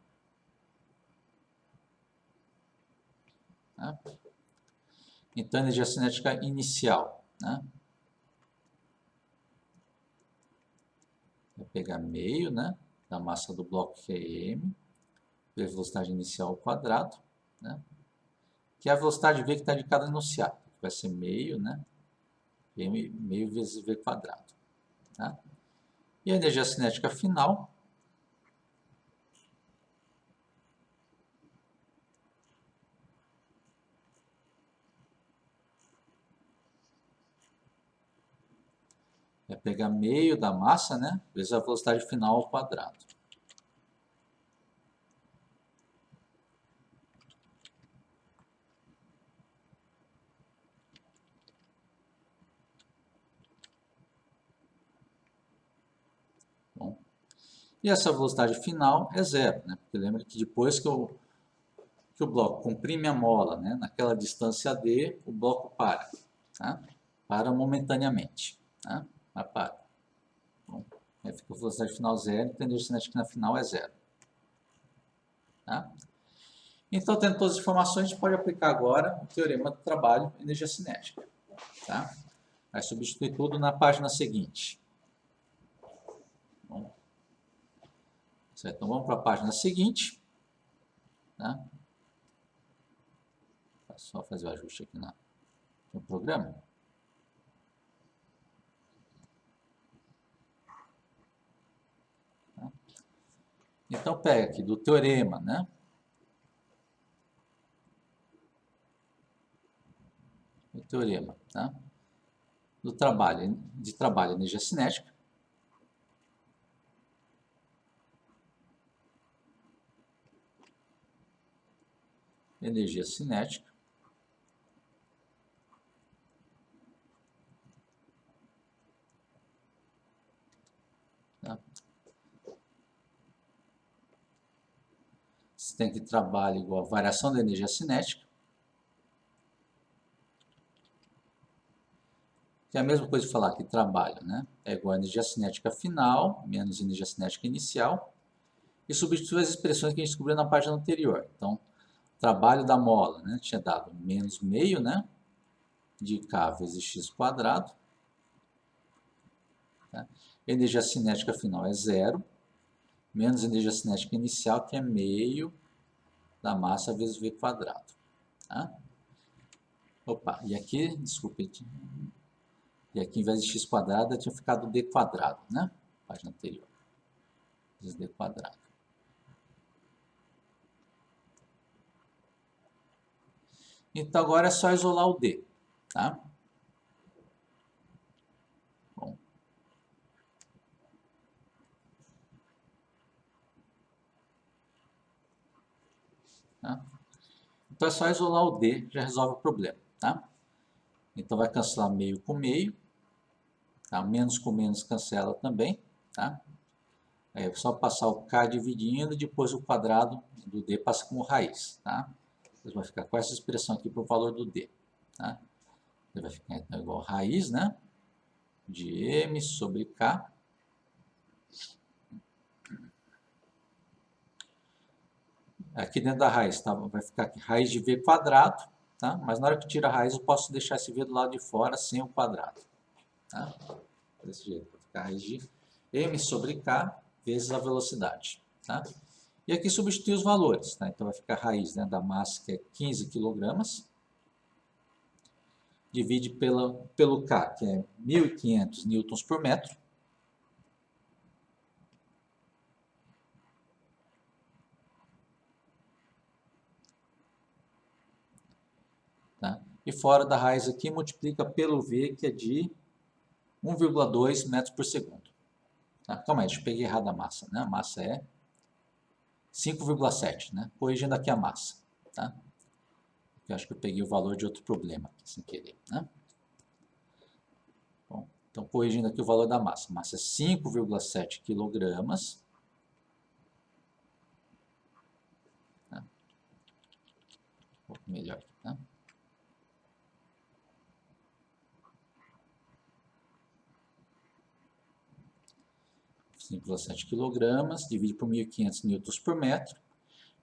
Tá? Então, energia cinética inicial, né? Vai pegar meio, né, da massa do bloco, que é m, vezes a velocidade inicial ao quadrado, né? Que é a velocidade v que está de cada enunciado. Vai ser meio, né? Meio vezes v quadrado. Tá? E a energia cinética final é pegar meio da massa, né, vezes a velocidade final ao quadrado. Bom, e essa velocidade final é zero, né? Porque lembra que depois que o bloco comprime a mola, né, naquela distância d, o bloco para. Tá? Para momentaneamente. Tá? Mas para. Bom, aí fica a velocidade final zero, então a energia cinética na final é zero. Tá? Então, tendo todas as informações, a gente pode aplicar agora o teorema do trabalho energia cinética. Tá? Vai substituir tudo na página seguinte. Bom, certo? Então, vamos para a página seguinte. Tá? É só fazer o ajuste aqui no programa. Tá? Então, pega aqui do teorema, né? O teorema, tá? Do trabalho, energia cinética. Energia cinética. Tá? Você tem que trabalho igual a variação da energia cinética. Que é a mesma coisa de falar que trabalho, né? É igual a energia cinética final, menos energia cinética inicial. E substitui as expressões que a gente descobriu na página anterior. Então, trabalho da mola, né? Tinha dado menos meio, né? De K vezes x quadrado. Tá? Energia cinética final é zero, menos energia cinética inicial, que é meio da massa vezes v quadrado. Tá? Opa, e aqui, desculpe, e aqui em vez de x quadrado tinha ficado d quadrado, né? Página anterior. Vezes d quadrado. Então agora é só isolar o d, tá? Bom. Tá? Então é só isolar o d, já resolve o problema, tá? Então vai cancelar meio com meio, tá? Menos com menos cancela também, tá? É só passar o k dividindo e depois o quadrado do d passa como raiz, tá? Você vai ficar com essa expressão aqui para o valor do d, tá? Ele vai ficar então igual a raiz, né? De m sobre k. Aqui dentro da raiz, tá? Vai ficar aqui raiz de v quadrado, tá? Mas na hora que tira a raiz eu posso deixar esse v do lado de fora sem o quadrado, tá? Desse jeito, vai ficar raiz de m sobre k vezes a velocidade, tá? E aqui substitui os valores, tá? Então vai ficar a raiz, né, da massa, que é 15 kg, divide pelo K, que é 1.500 newtons por metro. Tá? E fora da raiz aqui, multiplica pelo V, que é de 1,2 metros por segundo. Tá? Calma aí, deixa eu pegar errado a massa, né? A massa é 5,7, né? Corrigindo aqui a massa, tá? Eu acho que eu peguei o valor de outro problema aqui, sem querer, né? Bom, então, corrigindo aqui o valor da massa. A massa é 5,7 kg. Tá? Um pouco melhor, tá? 5,7 kg, divide por 1.500 newtons por metro,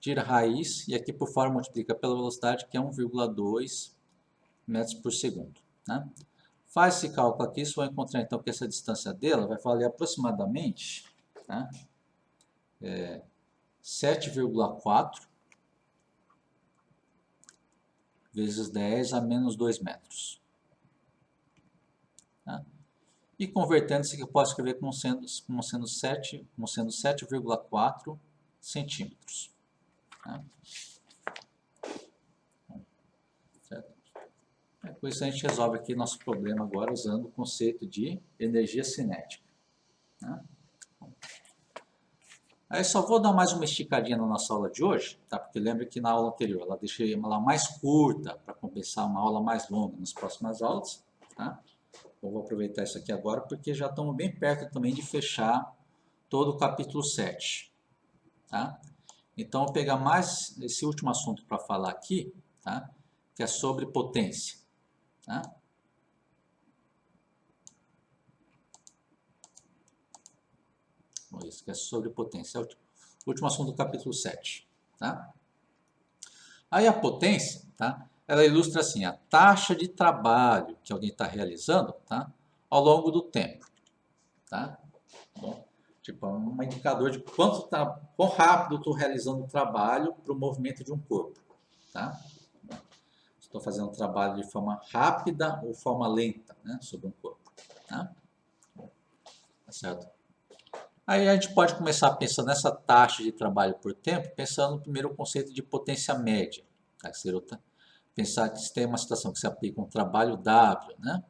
tira a raiz e aqui por fora multiplica pela velocidade, que é 1,2 metros por segundo. Né? Faz esse cálculo aqui, você vai encontrar então que essa distância dela vai valer aproximadamente, tá? 7,4 vezes 10 a menos 2 metros. Tá? E convertendo isso aqui, eu posso escrever como sendo 7,4 centímetros. Tá? Certo? Com isso a gente resolve aqui nosso problema agora usando o conceito de energia cinética. Tá? Aí só vou dar mais uma esticadinha na nossa aula de hoje, tá? Porque lembra que na aula anterior ela deixei ela mais curta para compensar uma aula mais longa nas próximas aulas. Tá? Eu vou aproveitar isso aqui agora porque já estamos bem perto também de fechar todo o capítulo 7. Tá? Então, eu vou pegar mais esse último assunto para falar aqui, tá? Que é sobre potência. Tá? Isso que é sobre potência. É o último assunto do capítulo 7. Tá? Aí a potência, tá? Ela ilustra assim, a taxa de trabalho que alguém está realizando, tá? Ao longo do tempo. Tá? Bom, tipo, é um indicador de quão rápido eu estou realizando o trabalho para o movimento de um corpo. Tá? Estou fazendo um trabalho de forma rápida ou forma lenta, né, sobre um corpo. Tá? Tá certo? Aí a gente pode começar a pensar nessa taxa de trabalho por tempo, pensando no primeiro conceito de potência média. Tá? Pensar que se tem uma situação que se aplica um trabalho W, né,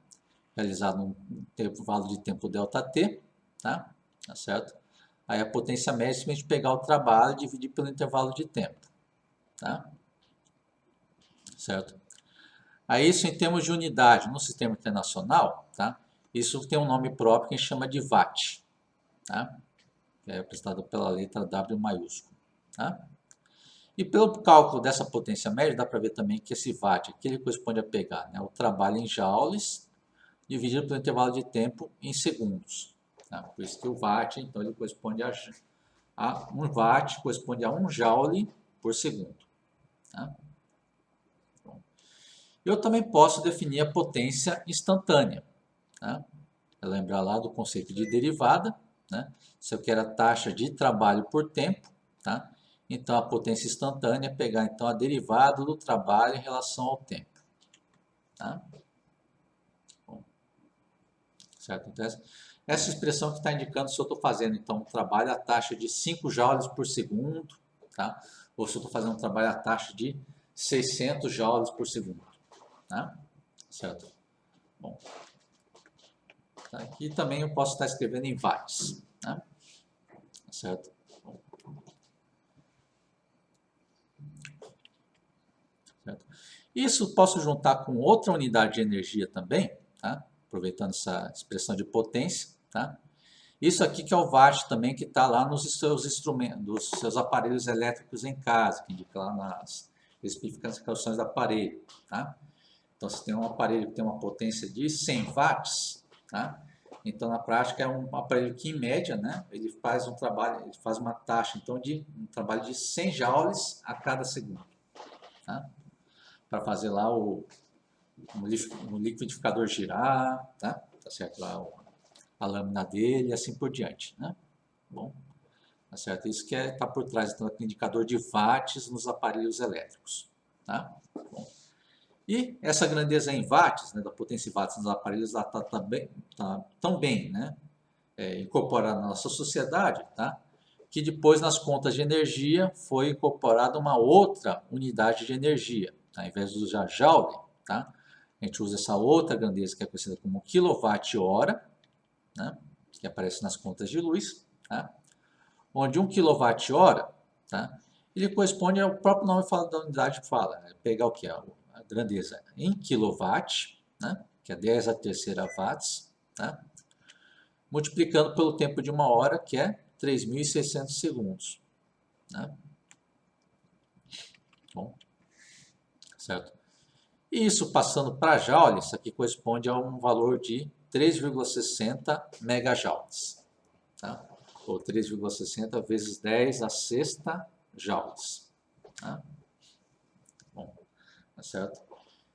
realizado num intervalo de tempo ΔT, tá? Tá certo? Aí a potência média é simplesmente pegar o trabalho e dividir pelo intervalo de tempo. Tá? Certo? Aí isso em termos de unidade no sistema internacional, tá? Isso tem um nome próprio que a gente chama de watt, tá? Que é representado pela letra W maiúsculo. Tá? E pelo cálculo dessa potência média, dá para ver também que esse watt aqui ele corresponde a pegar, né, o trabalho em joules dividido pelo intervalo de tempo em segundos. Tá? Por isso que o watt, então, ele corresponde a 1 watt, corresponde a 1 joule por segundo. Tá? Eu também posso definir a potência instantânea. Tá? Lembrar lá do conceito de derivada. Né? Se eu quero a taxa de trabalho por tempo, tá? Então a potência instantânea é pegar então, a derivada do trabalho em relação ao tempo. Tá? Bom, certo? Então, essa expressão que está indicando se eu estou fazendo então, um trabalho a taxa de 5 joules por segundo, tá? Ou se eu estou fazendo um trabalho a taxa de 600 joules por segundo. Tá? Certo? Bom. Tá? Aqui também eu posso estar escrevendo em watts. Né? Certo? Bom. Certo? Isso posso juntar com outra unidade de energia também, tá? Aproveitando essa expressão de potência. Tá? Isso aqui que é o watt também que está lá nos seus instrumentos, dos seus aparelhos elétricos em casa, que indica lá nas especificações do aparelho. Tá? Então, se tem um aparelho que tem uma potência de 100 watts, tá? Então, na prática, é um aparelho que, em média, né, ele faz um trabalho, ele faz uma taxa, então, de um trabalho de 100 joules a cada segundo. Tá? Para fazer lá o liquidificador girar, tá? Tá certo? Lá a lâmina dele e assim por diante, né? Bom, tá certo? Isso que está por trás, então, do indicador de watts nos aparelhos elétricos, tá? Bom. E essa grandeza em watts, né, da potência em watts nos aparelhos, está tão bem, né, incorporada na nossa sociedade, tá, que depois nas contas de energia foi incorporada uma outra unidade de energia. Tá, ao invés de usar joule, tá, a gente usa essa outra grandeza que é conhecida como quilowatt-hora, né, que aparece nas contas de luz, tá, onde 1 kWh, tá, ele corresponde ao próprio nome da unidade que fala, né, pegar o que é a grandeza em quilowatt, né, que é 10 a terceira watts, tá, multiplicando pelo tempo de uma hora, que é 3.600 segundos. Né? Bom, certo? E isso passando para joule, isso aqui corresponde a um valor de 3,60 megajoules. Tá? Ou 3,60 vezes 10 a sexta joules. Tá? Bom, tá certo?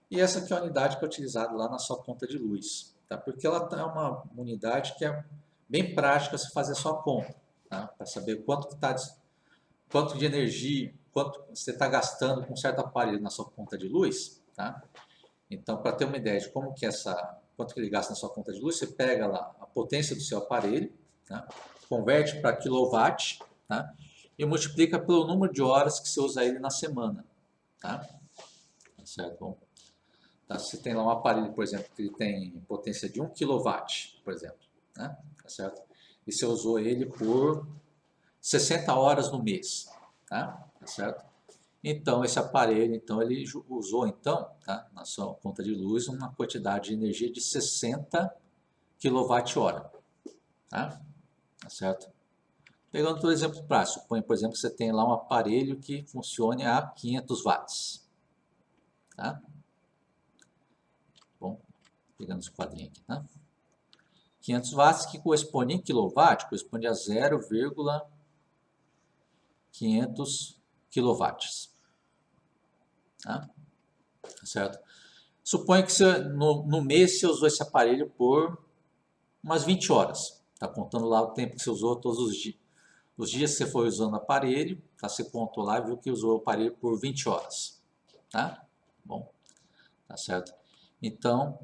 E essa aqui é a unidade que é utilizada lá na sua conta de luz, tá? Porque ela é uma unidade que é bem prática se fazer a sua conta, tá? Para saber quanto de energia, quanto você está gastando com um certo aparelho na sua conta de luz, tá? Então, para ter uma ideia de como que quanto que ele gasta na sua conta de luz, você pega lá a potência do seu aparelho, tá? Converte para quilowatt, tá? E multiplica pelo número de horas que você usa ele na semana, tá? Certo? Bom, tá? Se tem lá um aparelho, por exemplo, que ele tem potência de 1 kW, por exemplo, né? Tá certo? E você usou ele por 60 horas no mês, tá? Tá certo? Então, esse aparelho, então, ele usou, então, tá, na sua conta de luz, uma quantidade de energia de 60 kWh, tá? Tá certo? Pegando por exemplo prático, suponha, por exemplo, que você tem lá um aparelho que funcione a 500 watts, tá? Bom, pegando esse quadrinho aqui, tá? 500 watts que corresponde em quilowatt, corresponde a 0,500 quilowatts, tá? Certo? Suponha que você, no mês você usou esse aparelho por umas 20 horas. Está contando lá o tempo que você usou todos os dias. Os dias que você foi usando o aparelho, tá? Você contou lá e viu que usou o aparelho por 20 horas. Tá? Bom, tá certo? Então,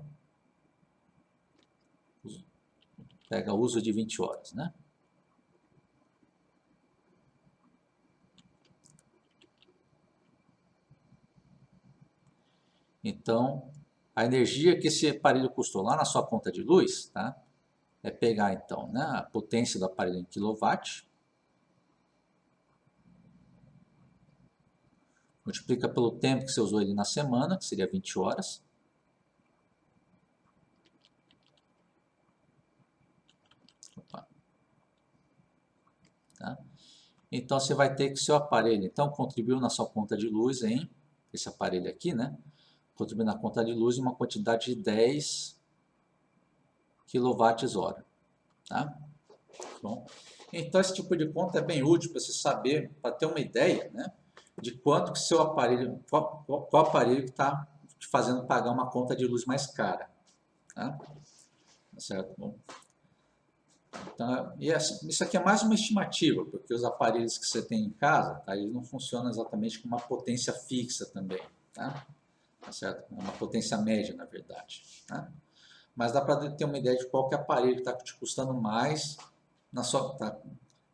pega o uso de 20 horas, né? Então, a energia que esse aparelho custou lá na sua conta de luz, tá? É pegar então, né, a potência do aparelho em quilowatt, multiplica pelo tempo que você usou ele na semana, que seria 20 horas. Opa. Tá? Então você vai ter que seu aparelho, então, contribuiu na sua conta de luz em, esse aparelho aqui, né? Contribuiu na conta de luz uma quantidade de 10 kWh. Tá? Bom, então esse tipo de conta é bem útil para você saber, para ter uma ideia, né? De quanto que seu aparelho, qual aparelho que está te fazendo pagar uma conta de luz mais cara. Tá? Certo? Bom, então, isso aqui é mais uma estimativa, porque os aparelhos que você tem em casa, tá, eles não funcionam exatamente com uma potência fixa também. Tá? Tá certo? É uma potência média, na verdade. Tá? Mas dá para ter uma ideia de qual que é o aparelho que está te custando mais, tá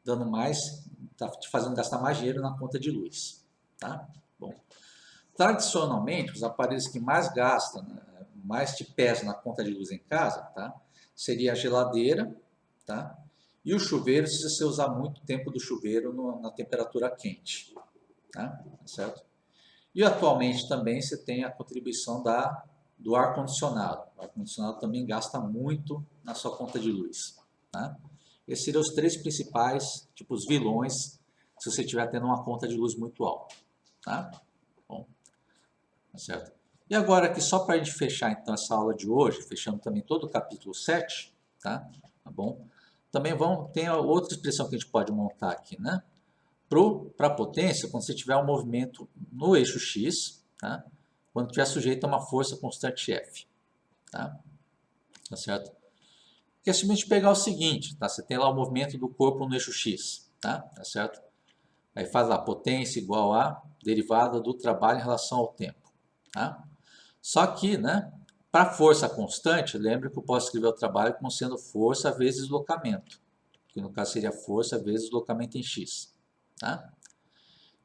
dando mais, está te fazendo gastar mais dinheiro na conta de luz. Tá? Bom, tradicionalmente, os aparelhos que mais gastam, né, mais te pesam na conta de luz em casa, tá, seria a geladeira, tá, e o chuveiro, se você usar muito tempo do chuveiro na temperatura quente. Tá? Certo? E atualmente também você tem a contribuição do ar-condicionado. O ar-condicionado também gasta muito na sua conta de luz. Tá? Esses seriam os três principais tipos vilões se você estiver tendo uma conta de luz muito alta. Tá? Bom, tá certo? E agora aqui, só para a gente fechar então essa aula de hoje, fechando também todo o capítulo 7, tá? Tá bom? Também tem outra expressão que a gente pode montar aqui, né? Para a potência, quando você tiver um movimento no eixo X, tá? Quando estiver sujeito a uma força constante F. Tá? Tá certo? Que é simplesmente pegar o seguinte, tá? Você tem lá o movimento do corpo no eixo X. Tá? Tá certo? Aí faz lá potência igual a derivada do trabalho em relação ao tempo. Tá? Só que, né, para força constante, lembre que eu posso escrever o trabalho como sendo força vezes deslocamento. Que no caso seria força vezes deslocamento em x. Tá?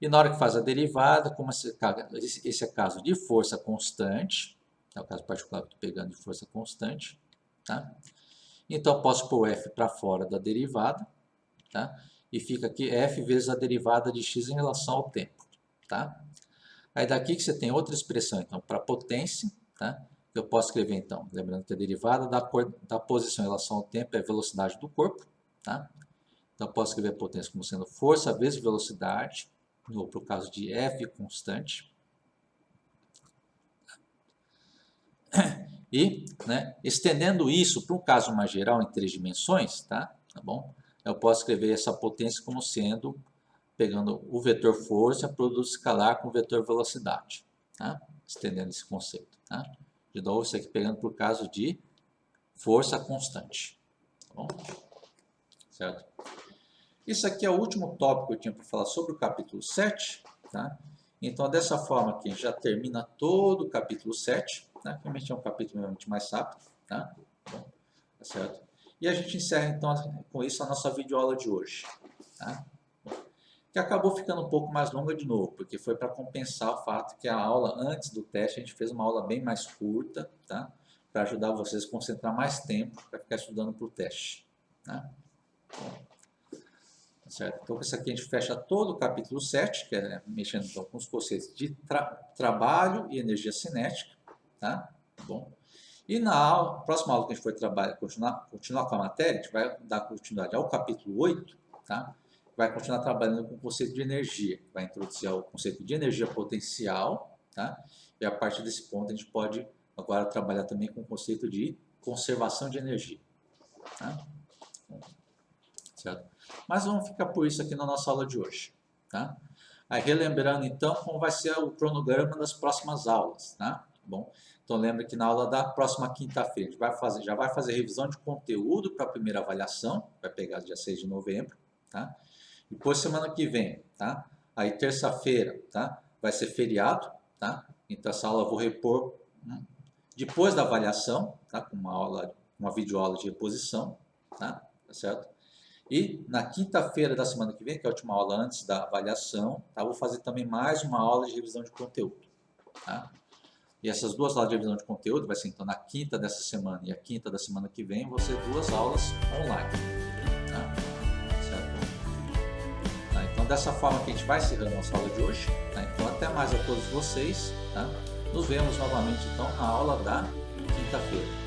E na hora que faz a derivada, como esse é caso de força constante, é o caso particular que eu estou pegando de força constante, tá? Então eu posso pôr f para fora da derivada, tá? E fica aqui f vezes a derivada de x em relação ao tempo, tá? Aí daqui que você tem outra expressão, então, para potência, tá? Eu posso escrever, então, lembrando que a derivada da posição em relação ao tempo é a velocidade do corpo, tá? Então eu posso escrever a potência como sendo força vezes velocidade, ou para o caso de F constante. E, né, estendendo isso para um caso mais geral em 3 dimensões, tá bom? Eu posso escrever essa potência como sendo, pegando o vetor força, produto escalar com o vetor velocidade, tá? Estendendo esse conceito. tá? De novo, isso aqui pegando por caso de força constante, tá bom? Certo? Isso aqui é o último tópico que eu tinha para falar sobre o capítulo 7, tá? Então, dessa forma aqui, a gente já termina todo o capítulo 7, tá? Realmente é um capítulo realmente mais rápido, tá? Bom, tá certo? E a gente encerra, então, com isso, a nossa videoaula de hoje, tá? Que acabou ficando um pouco mais longa de novo, porque foi para compensar o fato que a aula, antes do teste, a gente fez uma aula bem mais curta, tá? Para ajudar vocês a concentrar mais tempo para ficar estudando para o teste, tá? Bom, certo? Então, com isso aqui a gente fecha todo o capítulo 7, que é mexendo então, com os conceitos de trabalho e energia cinética, tá? Bom, e na próxima aula que a gente for continuar com a matéria, a gente vai dar continuidade ao capítulo 8, tá? Vai continuar trabalhando com o conceito de energia, vai introduzir o conceito de energia potencial, tá? E a partir desse ponto a gente pode agora trabalhar também com o conceito de conservação de energia, tá? Certo? Mas vamos ficar por isso aqui na nossa aula de hoje, tá? Aí relembrando então como vai ser o cronograma das próximas aulas, tá? Bom, então lembra que na aula da próxima quinta-feira a gente já vai fazer revisão de conteúdo para a primeira avaliação, vai pegar dia 6 de novembro, tá? Depois, semana que vem, tá? Aí, terça-feira, tá? Vai ser feriado, tá? Então, essa aula eu vou repor depois da avaliação, tá? Com uma videoaula de reposição, tá? Tá certo? E na quinta-feira da semana que vem, que é a última aula antes da avaliação, tá? Vou fazer também mais uma aula de revisão de conteúdo, tá? E essas duas aulas de revisão de conteúdo vai ser, então, na quinta dessa semana e a quinta da semana que vem, vão ser duas aulas online, tá? Então, dessa forma que a gente vai encerrando a nossa aula de hoje, tá? Então, até mais a todos vocês, tá? Nos vemos novamente, então, na aula da quinta-feira.